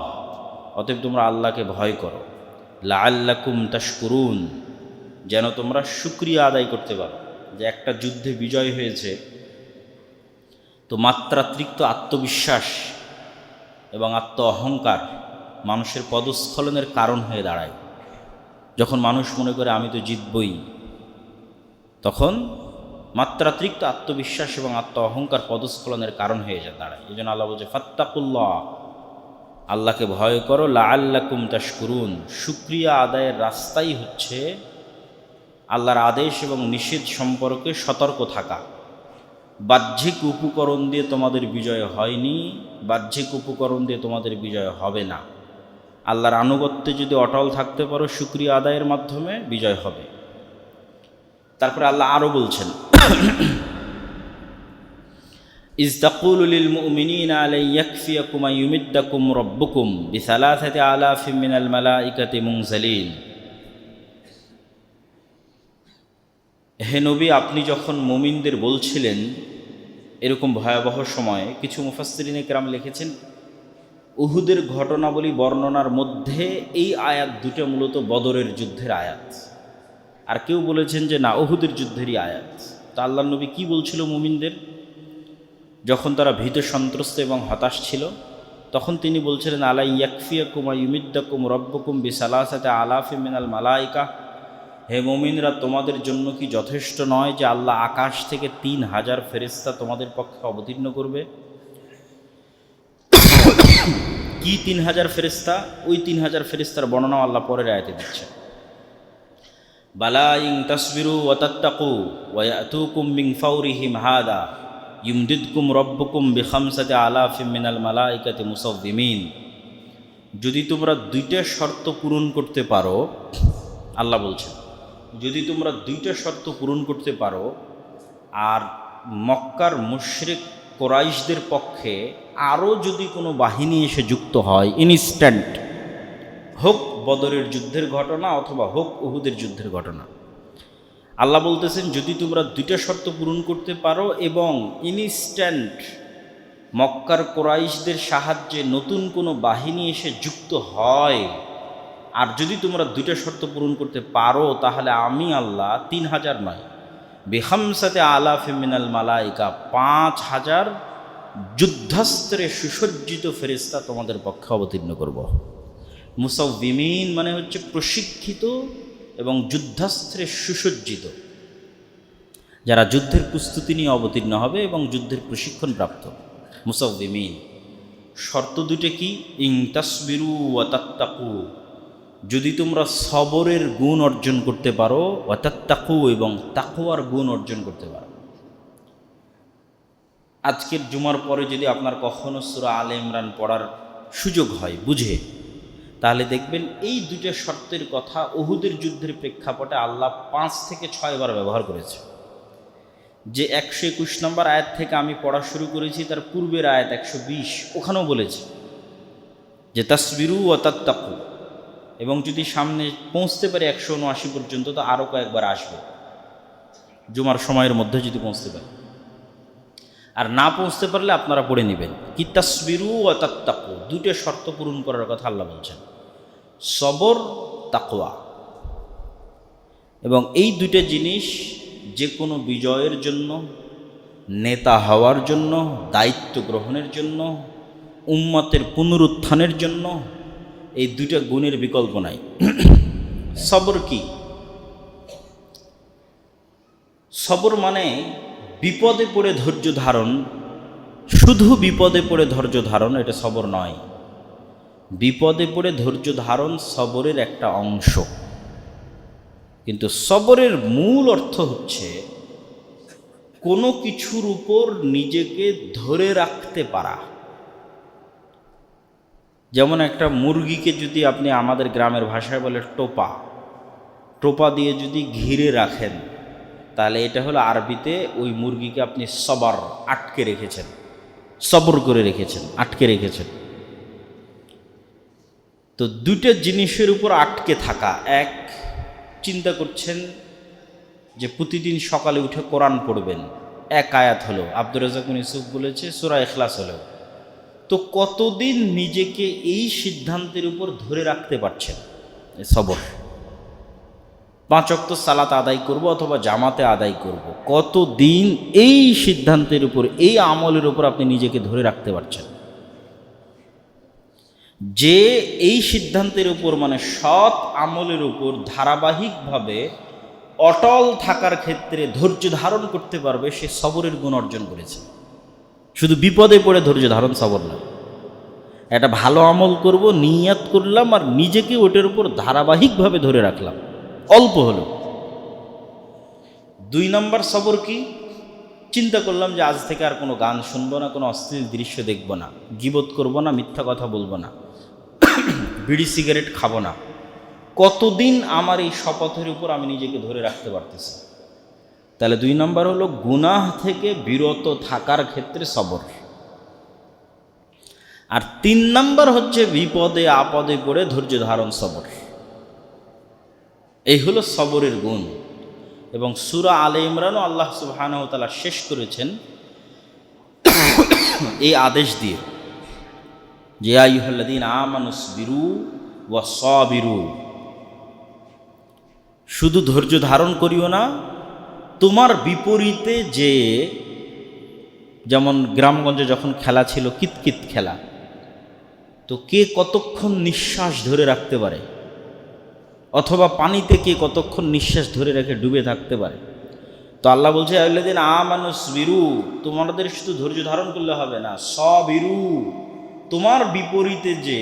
অতএব তোমরা আল্লাহকে ভয় করো। লাআল্লাকুম তাশকুরুন, যেন তোমরা শুকরিয়া আদায় করতে পারো যে একটা যুদ্ধে বিজয় হয়েছে। তো মাত্রাতিরিক্ত আত্মবিশ্বাস এবং আত্ম অহংকার মানুষের পদস্খলনের কারণ হয়ে দাঁড়ায়। যখন মানুষ মনে করে আমি তো জিতবই, তখন মাত্রাতিরিক্ত আত্মবিশ্বাস এবং আত্ম অহংকার পদস্খলনের কারণ হয়ে দাঁড়ায়। এই জন্য আল্লাহ বলছে ফাত্তাকুল্লাহ, আল্লাহকে ভয় করো। লাআল্লাকুম তাশকুরুন, শুকরিয়া আদায়ের রাস্তাই হচ্ছে আল্লাহর আদেশ এবং নিষেধ সম্পর্কে সতর্ক থাকা। বাহ্যিক উপকরণ দিয়ে তোমাদের বিজয় হয়নি, বাহ্যিক উপকরণ দিয়ে তোমাদের বিজয় হবে না। আল্লাহর আনুগত্যে যদি অটল থাকতে পারো, শুকরিয়া আদায়ের মাধ্যমে বিজয় হবে। তারপরে আল্লাহ আরও বলছেন, ইজ তাকুলু লিল মুমিনিনা আলাই ইয়াকফিয়াকুম আইয়ুমিদ্দাকুম রাব্বুকুম বিসালাসাতি আলাফিম মিনাল মালাইকাতি মুনজালিন। হে নবী, আপনি যখন মুমিনদের বলছিলেন এরকম ভয়াবহ সময়ে, কিছু মুফাসসিরিনে কেরাম লিখেছেন উহুদের ঘটনাবলী বর্ণনার মধ্যে এই আয়াত দুটো মূলত বদরের যুদ্ধের আয়াত, আর কেউ বলেছেন যে না, উহুদের যুদ্ধেরই আয়াত। তা আল্লাহর নবী কি বলছিল মুমিনদের যখন তারা ভীত সন্ত্রস্ত এবং হতাশ ছিল? তখন তিনি বলছিলেন আলাই ইয়াকফিয়াকুম আইয়ুমিদ্দাকুম রাব্বুকুম বিসালাসাতি আলাফিম মিনাল মালাইকা, হে মুমিনরা, তোমাদের জন্য কি যথেষ্ট নয় যে আল্লাহ আকাশ থেকে 3000 ফেরেশতা তোমাদের পক্ষে অবতীর্ণ করবে? কি 3000 ফেরেশতা? ওই 3000 ফেরেশতার বর্ণনা আল্লাহ পরের আয়াতে দিচ্ছে। বালা ইন তাসবিরু ওয়া তাত্তাকু ওয়া ইয়াতুকুম মিন ফাওরিহিম হাদা ইউমদিদকুম রাব্বুকুম বিখামসাতি আলাফিম মিনাল মালাইকাতি মুসাওবিমিন। যদি তোমরা দুইটা শর্ত পূরণ করতে পারো, আল্লাহ বলছেন, যদি তোমরা দুইটা শর্ত পূরণ করতে পারো আর মক্কার মুশরিক কোরাইশদের পক্ষে আরও যদি কোনো বাহিনী এসে যুক্ত হয়, ইনস্ট্যান্ট, হোক বদরের যুদ্ধের ঘটনা অথবা হোক উহুদের যুদ্ধের ঘটনা, আল্লাহ বলতেছেন যদি তোমরা দুইটা শর্ত পূরণ করতে পারো এবং ইনস্ট্যান্ট মক্কার কোরাইশদের সাহায্যে নতুন কোনো বাহিনী এসে যুক্ত হয়, আর যদি তোমরা দুইটা শর্ত পূরণ করতে পারো, তাহলে আমি আল্লাহ 3000 নয়, বিখামসাতি আলাফিম মিনাল মালাইকা 5000 যুদ্ধাস্ত্রে সুসজ্জিত ফেরেশতা তোমাদের পক্ষে অবতীর্ণ করব। মুসাওবিমিন মানে হচ্ছে প্রশিক্ষিত এবং যুদ্ধাস্ত্রে সুসজ্জিত, যারা যুদ্ধের প্রস্তুতি নিয়ে অবতীর্ণ হবে এবং যুদ্ধের প্রশিক্ষণ প্রাপ্ত, মুসাওবিমিন। শর্ত দুটো কি? ইন তাসবিরু ওয়া তাত্তাকু, যদি তোমরা সবরের গুণ অর্জন করতে পারো, ওয়া তাত্তাকু, এবং তাকওয়ার গুণ অর্জন করতে পারো। আজকের জুমার পরে যদি আপনার কখনো সূরা আলে ইমরান পড়ার সুযোগ হয় বুঝে, তাহলে দেখবেন এই দুটো শর্তের কথা উহুদের যুদ্ধের প্রেক্ষাপটে আল্লাহ 5 থেকে 6 বার ব্যবহার করেছে। যে 121 নম্বর আয়াত থেকে আমি পড়া শুরু করেছি, তার পূর্বের আয়াত 120, ওখানেও বলেছে যে তাসবিরু ওয়া তাত্তাকু, এবং যদি সামনে পৌঁছতে পারে 179 পর্যন্ত, তো আরও কয়েকবার আসবে জুমার সময়ের মধ্যে যদি পৌঁছতে পারে। আর না পৌঁছতে পারলে আপনারা পড়ে নেবেন কি তাসবিরু ওয়া তাত্তাকু, দুটো শর্ত পূরণ করার কথা আল্লাহ বলছেন, সবর, তাকওয়া। এবং এই দুটো জিনিস যে কোনো বিজয়ের জন্য, নেতা হওয়ার জন্য, দায়িত্ব গ্রহণের জন্য, উম্মতের পুনরুত্থানের জন্য এই দুটো গুণের বিকল্প নাই। সবর কি? সবর মানে বিপদে পড়ে ধৈর্য ধারণ, শুধু বিপদে পড়ে ধৈর্য ধারণ, এটা সবর নয়। বিপদে পড়ে ধৈর্য ধারণ সবরের একটা অংশ, কিন্তু সবরের মূল অর্থ হচ্ছে কোনো কিছুর উপর নিজেকে ধরে রাখতে পারা। যেমন একটা মুরগিকে যদি আপনি আমাদের গ্রামের ভাষায় বলে টোপা দিয়ে যদি ঘিরে রাখেন, তাহলে এটা হলো আরবিতে ওই মুরগিকে আপনি সবর, আটকে রেখেছেন, সবর করে রেখেছেন, আটকে রেখেছেন। তো দুটো জিনিসের উপর আটকে থাকা। এক, চিন্তা করছেন যে প্রতিদিন সকালে উঠে কোরআন পড়বেন, এক আয়াত হলো, আব্দুর রাজ্জাক বিন ইউসুফ বলেছে সূরা ইখলাস হলো। তো কতদিন নিজেকে এই সিদ্ধান্তের উপর ধরে রাখতে পারছেন? সবর। 5 ওয়াক্ত সালাত আদায় করব অথবা জামাতে আদায় করব, কতদিন এই সিদ্ধান্তের উপর, এই আমলের উপর আপনি নিজেকে ধরে রাখতে পারছেন? যে এই সিদ্ধান্তের উপর, মানে সৎ আমলের উপর ধারাবাহিকভাবে অটল থাকার ক্ষেত্রে ধৈর্য ধারণ করতে পারবে, সে সবরের গুণ অর্জন করেছে। শুধু বিপদে পড়ে ধৈর্য ধারণ সবর না, একটা ভালো আমল করব নিয়াত করলাম আর নিজেকে ওটার উপর ধারাবাহিকভাবে ধরে রাখলাম, অল্প হলো। 2 নম্বর সবর কি? চিন্তা করলাম যে আজ থেকে আর কোনো গান শুনবো না, কোনো অশ্লীল দৃশ্য দেখব না, গীবত করব না, মিথ্যা কথা বলবো না, বিড়ি সিগারেট খাবো না। কতদিন আমার এই শপথের উপর আমি নিজেকে ধরে রাখতে পারতেছি? তাহলে 2 নম্বর হলো গুনাহ থেকে বিরত থাকার ক্ষেত্রে সবর। আর 3 নম্বর হচ্ছে বিপদে আপদে পড়ে ধৈর্য ধারণ সবর। এই হলো সবরের গুণ। এবং সূরা আলে ইমরানও আল্লাহ সুবহানাহু ওয়া তাআলা শেষ করেছেন এই আদেশ দিয়ে, যে ইয়া আইয়ুহাল্লাযীনা আমানুসবিরু ওয়া সাবিরু, শুধু ধৈর্য ধারণ করিও না, তোমার বিপরীতে যে, যেমন গ্রামগঞ্জে যখন খেলা ছিল কিতকিত খেলা, তো কে কতক্ষণ নিঃশ্বাস ধরে রাখতে পারে, অথবা পানিতে কে কতক্ষণ নিঃশ্বাস ধরে রেখে ডুবে থাকতে পারে। তো আল্লাহ বলছে আল্লাযীনা আমানুসবিরু, তোমাদের শুধু ধৈর্য ধারণ করলে হবে না, সাবিরু, তোমার বিপরীতে যে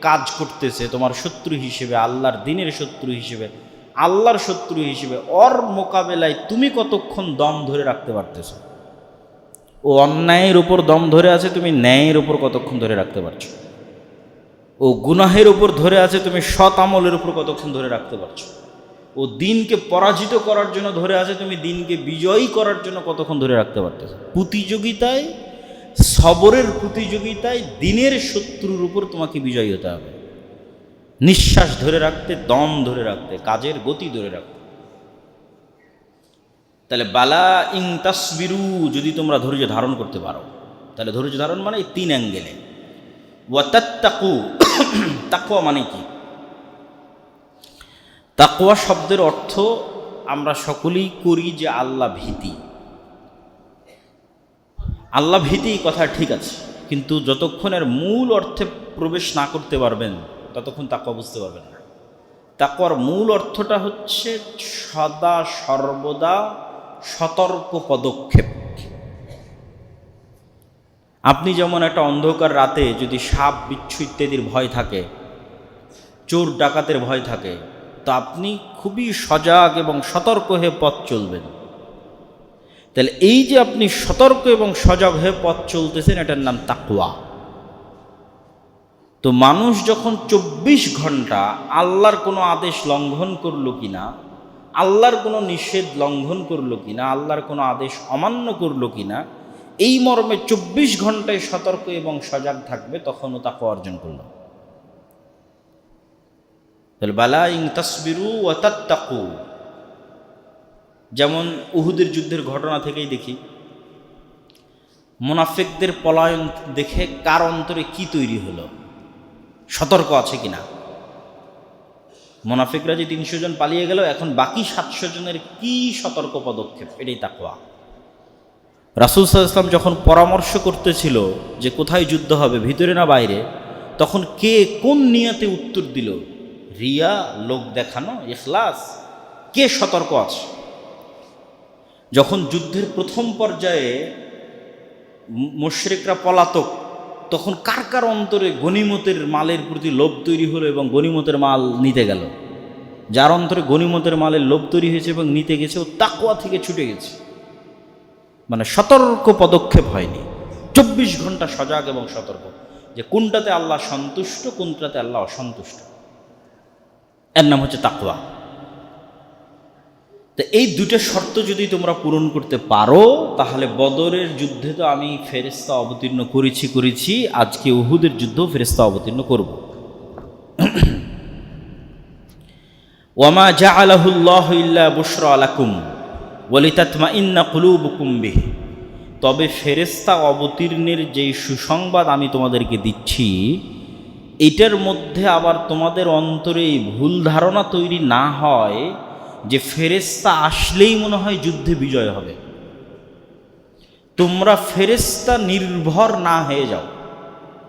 কাজ করতেছে তোমার শত্রু হিসেবে, আল্লাহর দ্বীনের শত্রু হিসেবে, আল্লাহর শত্রু হিসেবে, ওর মোকাবেলায় তুমি কতক্ষণ দম ধরে রাখতে পারতেছ। ও অন্যায়ের উপর দম ধরে আছে, তুমি ন্যায়ের উপর কতক্ষণ ধরে রাখতে পারছো। ও গুনাহের উপর ধরে আছে, তুমি সৎ আমলের উপর কতক্ষণ ধরে রাখতে পারছো। ও দিনকে পরাজিত করার জন্য ধরে আছে, তুমি দিনকে বিজয়ী করার জন্য কতক্ষণ ধরে রাখতে পারতেছো। প্রতিযোগিতায়, সবরের প্রতিযোগিতায় দিনের শত্রুর উপর তোমাকে বিজয়ী হতে হবে, নিঃশ্বাস ধরে রাখতে, দম ধরে রাখতে, কাজের গতি ধরে রাখতে। তাহলে বালা ইং তাসবিরু, যদি তোমরা ধৈর্য ধারণ করতে পারো, তাহলে ধৈর্য ধারণ মানে 3 অ্যাঙ্গেলে। ওয়াতাত্তাকু, তাকওয়া মানে কি? তাকওয়া শব্দের অর্থ আমরা সকলেই করি যে আল্লাহ ভীতি। আল্লাহ ভীতি কথা ঠিক আছে, কিন্তু যতক্ষণ এর মূল অর্থে প্রবেশ না করতে পারবেন ততক্ষণ তাকওয়া বুঝতে পারবেন না। তাকওয়ার মূল অর্থটা হচ্ছে সদা সর্বদা সতর্ক পদক্ষেপ। আপনি যেমন একটা অন্ধকার রাতে যদি সাপ বিচ্ছু ইত্যাদির ভয় থাকে, চোর ডাকাতের ভয় থাকে, তো আপনি খুবই সজাগ এবং সতর্ক হয়ে পথ চলবেন। তাহলে এই যে আপনি সতর্ক এবং সজাগ হয়ে পথ চলতেছেন, এটার নাম তাকওয়া। তো মানুষ যখন 24 ঘন্টা আল্লাহর কোনো আদেশ লঙ্ঘন করলো কিনা, আল্লাহর কোনো নিষেধ লঙ্ঘন করলো কিনা, আল্লাহর কোনো আদেশ অমান্য করলো কিনা, এই মর্মে 24 ঘন্টায় সতর্ক এবং সজাগ থাকবে, তখনও তাকওয়া অর্জন করল। তাহলে বালা ইং তাসবিরু ওয়া তাত্তাকু, যেমন উহুদের যুদ্ধের ঘটনা থেকেই দেখি, মুনাফিকদের পলায়ন দেখে কার অন্তরে কি তৈরি হলো, সতর্ক আছে কিনা। মুনাফিকরা যে 300 জন পালিয়ে গেল, এখন বাকি 700 জনের কি সতর্ক পদক্ষেপ, এটাই তাকওয়া। রাসূল সাল্লাল্লাহু আলাইহি ওয়াসাল্লাম যখন পরামর্শ করতেছিল যে কোথায় যুদ্ধ হবে, ভিতরে না বাইরে, তখন কে কোন নিয়তে উত্তর দিল, রিয়া, লোক দেখানো, ইখলাস, কে সতর্ক আছে। যখন যুদ্ধের প্রথম পর্যায়ে মুশরিকরা পলাতক, তখন কার কার অন্তরে গনিমতের মালের প্রতি লোভ তৈরি হলো এবং গনিমতের মাল নিতে গেল। যার অন্তরে গনিমতের মালের লোভ তৈরি হয়েছে এবং নিতে গেছে, ও তাকওয়া থেকে ছুটে গেছে, মানে সতর্ক পদক্ষেপ হয়নি। 24 ঘন্টা সজাগ এবং সতর্ক, যে কোনটাতে আল্লাহ সন্তুষ্ট, কোনটাতে আল্লাহ অসন্তুষ্ট, এর নাম হচ্ছে তাকওয়া। তো এই 2টা শর্ত যদি তোমরা পূরণ করতে পারো, তাহলে বদরের যুদ্ধে তো আমি ফেরেশতা অবতীর্ণ করেছি, আজকে উহুদের যুদ্ধেও ফেরেশতা অবতীর্ণ করব। ওয়ামা জাআলাহুল্লাহু ইল্লা বুশরা লাকুম ওয়ালিতাতমাইন্না কুলুবুকুম বিহি, তবে ফেরেশতা অবতীর্ণের যেই সুসংবাদ আমি তোমাদেরকে দিচ্ছি, এটার মধ্যে আবার তোমাদের অন্তরে এই ভুল ধারণা তৈরি না হয় যে ফেরেশতা আসলেই মনে হয় যুদ্ধে বিজয় হবে। তোমরা ফেরেশতা নির্ভর না হয়ে যাও।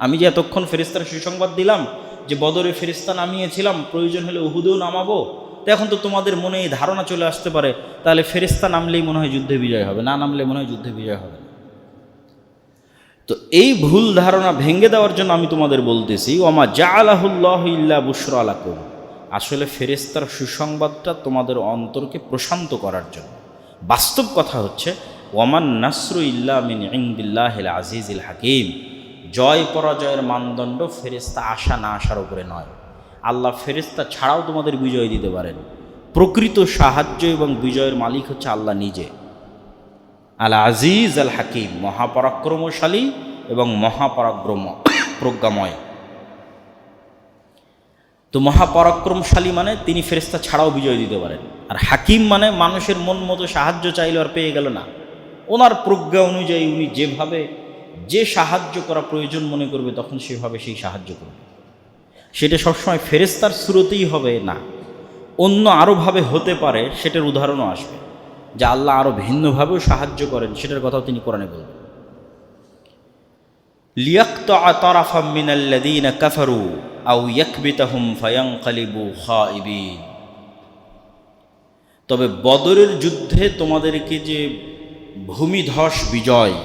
আমি যে এতক্ষণ ফেরেশতার সুসংবাদ দিলাম যে বদরে ফেরেশতা নামিয়েছিলাম, প্রয়োজন হলে উহুদেও নামাবো, তো এখন তো তোমাদের মনে এই ধারণা চলে আসতে পারে তাহলে ফেরেশতা নামলেই মনে হয় যুদ্ধে বিজয় হবে, না নামলে মনে হয় যুদ্ধে বিজয় হবে না। তো এই ভুল ধারণা ভেঙে দেওয়ার জন্য আমি তোমাদের বলতেছি, ওমা জাআলাহুল্লাহু ইল্লা বুশরা লাকুম, আসলে ফেরেশতার সুসংবাদটা তোমাদের অন্তরকে প্রশান্ত করার জন্য। বাস্তব কথা হচ্ছে ওয়ামান নাসরু ইল্লা মিন ইনদিল্লাহিল আজিজিল হাকিম, জয় পরাজয়ের মানদণ্ড ফেরেশতা আসা না আসার উপরে নয়। আল্লাহ ফেরেশতা ছাড়াও তোমাদের বিজয় দিতে পারেন। প্রকৃত সাহায্য এবং বিজয়ের মালিক হচ্ছে আল্লাহ নিজে। আল আজিজ আল হাকিম, মহাপরাক্রমশালী এবং প্রজ্ঞাময়। তো মহাপরাক্রমশালী মানে তিনি ফেরেশতা ছাড়াও বিজয় দিতে পারেন, আর হাকিম মানে মানুষের মন মতো সাহায্য চাইলে আর পেয়ে গেল না, ওনার প্রজ্ঞা অনুযায়ী উনি যেভাবে যে সাহায্য করা প্রয়োজন মনে করবে তখন সেভাবে সেই সাহায্য করবে। সেটা সবসময় ফেরেশতার সুরতেই হবে না, অন্য আরোভাবে হতে পারে, সেটার উদাহরণও আসবে যে আল্লাহ আরও ভিন্নভাবেও সাহায্য করেন, সেটার কথাও তিনি কোরআনে বলবেন। লিয়াকতাআ তারাফাম মিনাল্লাযীনা কাফারু আও ইয়াকবিতাহুম ফায়ানকালিবু খাইবিন, তবে বদরের যুদ্ধে তোমাদেরকে যে ভূমিধস বিজয়,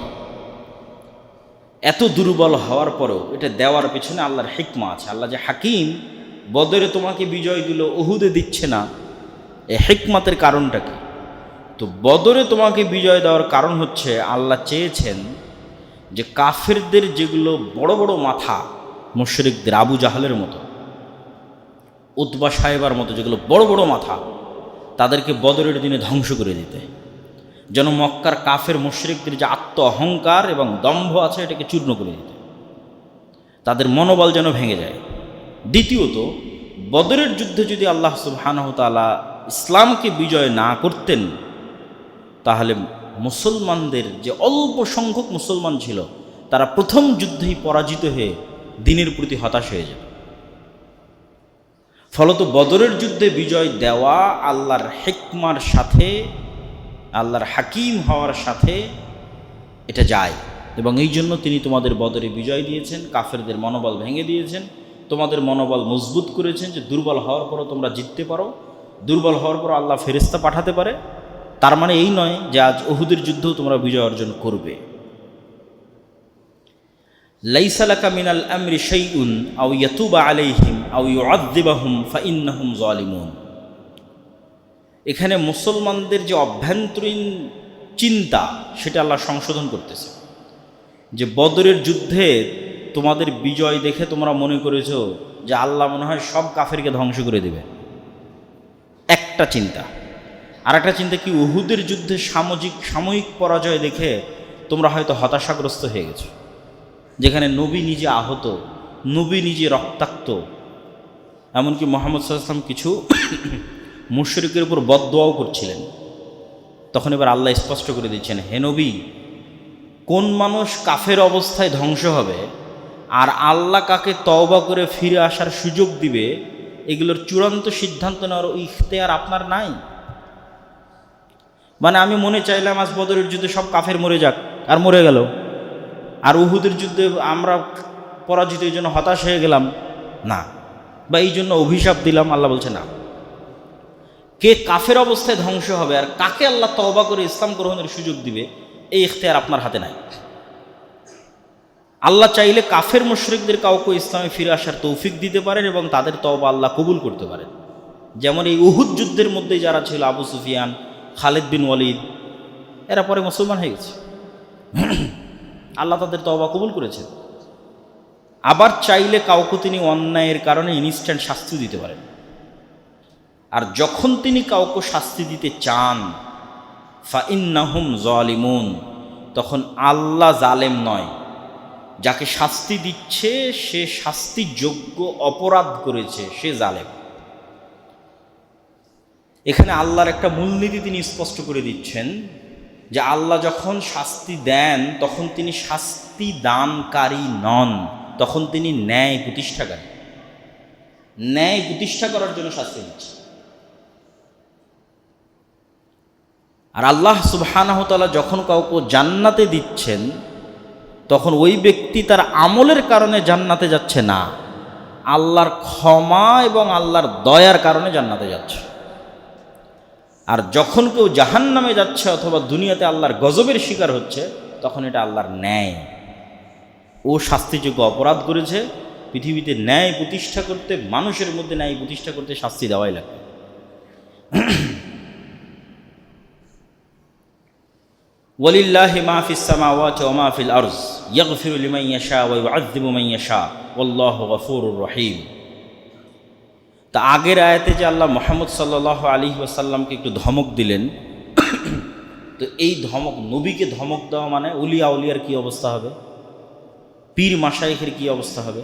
এত দুর্বল হওয়ার পরেও এটা দেওয়ার পেছনে আল্লাহর হিকমা আছে। আল্লাহ যে হাকিম, বদরে তোমাকে বিজয় দিল, উহুদে দিচ্ছে না, এই হিকমতের কারণটা কি? তো বদরে তোমাকে বিজয় দেওয়ার কারণ হচ্ছে আল্লাহ চেয়েছেন যে কাফেরদের যেগুলো বড় বড় মাথা, মুশরিকদের আবু জাহালের মতো, উতবা সাহেবার মতো যেগুলো বড় বড় মাথা, তাদেরকে বদরের দিনে ধ্বংস করে দিতে, যেন মক্কার কাফের মুশরিকদের যে আত্ম অহংকার এবং দম্ভ আছে এটাকে চূর্ণ করে দিতে, তাদের মনোবল যেন ভেঙে যায়। দ্বিতীয়ত, বদরের যুদ্ধে যদি আল্লাহ সুবহানাহু ওয়া তাআলা ইসলামকে বিজয় না করতেন, তাহলে মুসলমানদের যে অল্প সংখ্যক মুসলমান ছিল তারা প্রথম যুদ্ধেই পরাজিত হয়ে দ্বীনের প্রতি হতাশ হয়ে যেত। ফলত বদরের যুদ্ধে বিজয় দেওয়া আল্লাহর হিকমার সাথে, আল্লাহর হাকিম হওয়ার সাথে এটা যায়, এবং এই জন্য তিনি তোমাদের বদরে বিজয় দিয়েছেন, কাফেরদের মনোবল ভেঙে দিয়েছেন, তোমাদের মনোবল মজবুত করেছেন যে দুর্বল হওয়ার পরও তোমরা জিততে পারো। দুর্বল হওয়ার পর আল্লাহ ফেরেশতা পাঠাতে পারে, তার মানে এই নয় যে আজ উহুদের যুদ্ধেও তোমরা বিজয় অর্জন করবে। লাইসা লাকা মিনাল আমরি শাইউন আও ইয়াতুবা আলাইহিম আও ইউআযযিবাহুম ফাইন্নাহুম যালিমুন, এখানে মুসলমানদের যে অভ্যন্তরীণ চিন্তা সেটা আল্লাহ সংশোধন করতেছে। যে বদরের যুদ্ধে তোমাদের বিজয় দেখে তোমরা মনে করেছো যে আল্লাহ মনে হয় সব কাফেরকে ধ্বংস করে দেবে, একটা চিন্তা। আর একটা চিন্তা কি, উহুদের যুদ্ধে সাময়িক পরাজয় দেখে তোমরা হয়তো হতাশাগ্রস্ত হয়ে গেছো, যেখানে নবী নিজে আহত, নবী নিজে রক্তাক্ত, এমনকি মুহাম্মদ সাল্লাল্লাহু আলাইহি ওয়াসাল্লাম কিছু মুশরিকের উপর বদদোয়াও করছিলেন। তখন এবার আল্লাহ স্পষ্ট করে দিচ্ছেন, হে নবী, কোন মানুষ কাফের অবস্থায় ধ্বংস হবে আর আল্লাহ কাকে তওবা করে ফিরে আসার সুযোগ দিবে, এগুলোর চূড়ান্ত সিদ্ধান্ত নেওয়ার ইখতিয়ার আপনার নাই। মানে আমি মনে চাইলাম আজ বদরের যুদ্ধে সব কাফের মরে যাক, আর মরে গেল, আর উহুদের যুদ্ধে আমরা পরাজিত, এই জন্য হতাশ হয়ে গেলাম না, বা এই জন্য অভিশাপ দিলাম, আল্লাহ বলছে না। কে কাফের অবস্থায় ধ্বংস হবে আর কাকে আল্লাহ তওবা করে ইসলাম গ্রহণের সুযোগ দিবে, এই ইখতিয়ার আপনার হাতে নাই। আল্লাহ চাইলে কাফের মুশরিকদের কাউকে ইসলামে ফিরে আসার তৌফিক দিতে পারেন এবং তাদের তওবা আল্লাহ কবুল করতে পারেন। যেমন এই উহুদ যুদ্ধের মধ্যে যারা ছিল, আবু সুফিয়ান, খালিদ বিন ওয়ালিদ, এরা পরে মুসলমান হয়ে গেছে, আল্লাহ তাদের তওবা কবুল করেছেন। আবার চাইলে কাউকে তিনি অন্যায়ের কারণে ইনস্ট্যান্ট শাস্তি দিতে পারেন, আর যখন তিনি কাউকে শাস্তি দিতে চান, ফাইন্নাহুম যালিমুন, তখন আল্লাহ জালেম নয়, যাকে শাস্তি দিচ্ছে সে শাস্তিযোগ্য অপরাধ করেছে, সে জালেম। এখানে আল্লাহর একটা মূলনীতি তিনি স্পষ্ট করে দিচ্ছেন যে আল্লাহ যখন শাস্তি দেন তখন তিনি শাস্তি দানকারী নন, তখন তিনি ন্যায় প্রতিষ্ঠাকারী। ন্যায় প্রতিষ্ঠা করার জন্য শাস্তি দিচ্ছেন। আর আল্লাহ সুবহানাহু ওয়া তাআলা যখন কাউকে জান্নাতে দিচ্ছেন তখন ওই ব্যক্তি তার আমলের কারণে জান্নাতে যাচ্ছে না, আল্লাহর ক্ষমা এবং আল্লাহর দয়ার কারণে জান্নাতে যাচ্ছে। আর যখন কেউ জাহান্নামে যাচ্ছে অথবা দুনিয়াতে আল্লাহর গজবের শিকার হচ্ছে তখন এটা আল্লাহর ন্যায়। ও শাস্তিযোগ্য অপরাধ করেছে, পৃথিবীতে ন্যায় প্রতিষ্ঠা করতে, মানুষের মধ্যে ন্যায় প্রতিষ্ঠা করতে শাস্তি দেওয়াই লাগবে। ওয়ালিল্লাহি মা ফিস সামাওয়াতি ওয়া মা ফিল আরজ ইয়াগফিরু লিমান ইয়াশা ওয়া ইউআযযিবু মান ইয়াশা ওয়াল্লাহু গফুরুর রহিম। তা আগের আয়াতে যে আল্লাহ মুহাম্মদ সাল্লাল্লাহু আলাইহি ওয়াসাল্লামকে একটু ধমক দিলেন, তো এই ধমক, নবীকে ধমক দেওয়া মানে উলিয়া উলিয়ার কী অবস্থা হবে, পীর মাশায়েখের কী অবস্থা হবে,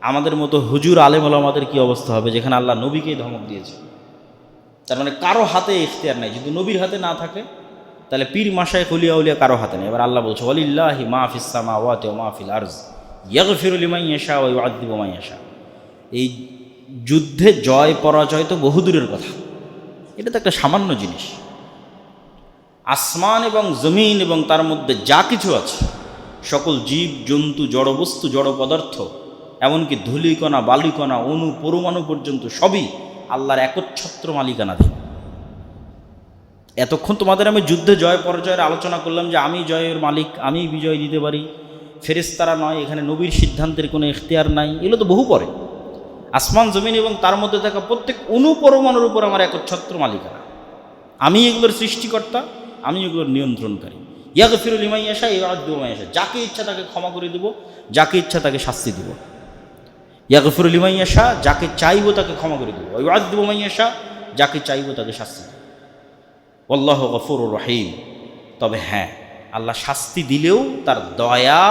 আমাদের মতো হুজুর আলেম ওলামাদের কী অবস্থা হবে, যেখানে আল্লাহ নবীকেই ধমক দিয়েছে। তার মানে কারো হাতে ইখতিয়ার নাই। যদি নবীর হাতে না থাকে তাহলে পীর মাশায়েখ উলিয়া উলিয়া কারো হাতে নেই। এবার আল্লাহ বলছে ওয়ালিল্লাহি মা ফিস সামাওয়াতি ওয়া মা ফিল আরজ ইয়াগফিরু লিমান ইয়াশা ওয়া ইউআযযিবু মান ইয়াশা। এই যুদ্ধে জয় পরাজয় তো বহুদূরের কথা, এটা তো একটা সামান্য জিনিস। আসমান এবং জমিন এবং তার মধ্যে যা কিছু আছে, সকল জীব জন্তু, জড়বস্তু, জড় পদার্থ, এমনকি ধূলিকণা, বালিকণা, অণু, পরমাণু পর্যন্ত সবই আল্লাহর একচ্ছত্র মালিকানাধীন। এতক্ষণ তোমাদের আমি যুদ্ধে জয় পরাজয়ের আলোচনা করলাম যে আমি জয়ের মালিক, আমি বিজয় দিতে পারি, ফেরেশতারা নয়, এখানে নবীর সিদ্ধান্তের কোনো ইখতিয়ার নাই, এগুলো তো বহু পরে। আসমান জমিন এবং তার মধ্যে থাকা প্রত্যেক অণু পরমাণুর উপর আমার একচ্ছত্র মালিকানা, আমি এগুলোর সৃষ্টিকর্তা, আমি এগুলোর নিয়ন্ত্রণকারী। ইয়াগফিরু লিমান ইয়াশা ওয়া ইউআযযিবু মান ইয়াশা, যাকে ইচ্ছা তাকে ক্ষমা করে দেব, যাকে ইচ্ছা তাকে শাস্তি দেব। ইয়াগফিরু লিমান ইয়াশা, যাকে চাইবো তাকে ক্ষমা করে দেব, ওয়া ইউআযযিবু মান ইয়াশা, যাকে চাইবো তাকে শাস্তি দেব। আল্লাহু গফুরুর রহিম। তবে হ্যাঁ, আল্লাহ শাস্তি দিলেও তার দয়া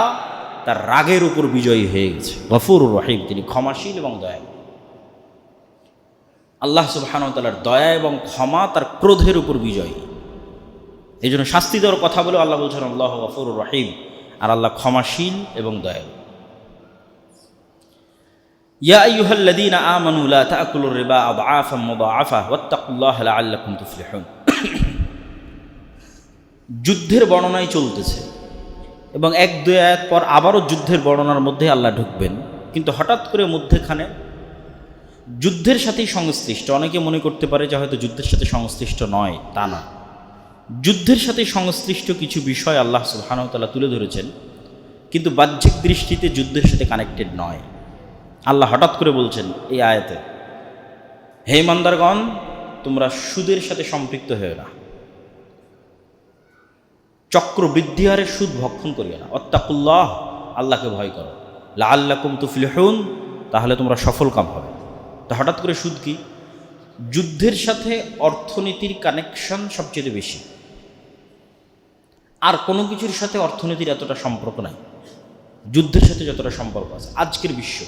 তার রাগের উপর বিজয়ী হয়ে গেছে। গফুরুর রহিম, তিনি ক্ষমাশীল এবং দয়ালু। আল্লাহ সুবহানাহু ওয়া তাআলার দয়া এবং ক্ষমা তার ক্রোধের উপর বিজয়ী। এই জন্য শাস্তি দেওয়ার কথা বলে আল্লাহ বলছেন আল্লাহু গফুরুর রহিম, আর আল্লাহ ক্ষমাশীল এবং দয়ালু। ইয়া আইয়ুহাল্লাযীনা আমানু লা তা'কুলুর রিবা আদআফাম মুদাআফা ওয়াত্তাকুল্লাহা লাআল্লাকুম তুফলিহুন। যুদ্ধের বর্ণনাই চলতেছে এবং এক দুই আয়াত পর আবারও যুদ্ধের বর্ণনার মধ্যে আল্লাহ ঢুকবেন, কিন্তু হঠাৎ করে মধ্যেখানে যুদ্ধের সাথেই সংশ্লিষ্ট, অনেকে মনে করতে পারে যে হয়তো যুদ্ধের সাথে সংশ্লিষ্ট নয়, তা না। যুদ্ধের সাথে সংশ্লিষ্ট কিছু বিষয় আল্লাহ সুবহানাহু ওয়া তাআলা তুলে ধরেছেন, কিন্তু বাহ্যিক দৃষ্টিতে যুদ্ধের সাথে কানেক্টেড নয়। আল্লাহ হঠাৎ করে বলছেন এই আয়াতে, হে ইমানদারগণ, তোমরা সুদের সাথে সম্পৃক্ত হয়েও না, চক্রবৃদ্ধি হারে সুদ ভক্ষণ করিও না, ওয়াত্তাকুল্লাহ, আল্লাহকে ভয় করো, লাআল্লাকুম তুফলিহুন, তাহলে তোমরা সফল কাম হবে। তো হঠাৎ করে সুদ কি? যুদ্ধের সাথে অর্থনীতির কানেকশন সবচেয়ে বেশি, আর কোনো কিছুর সাথে অর্থনীতির এতটা সম্পর্ক নাই, যুদ্ধের সাথে যতটা সম্পর্ক আছে। আজকের বিশ্ব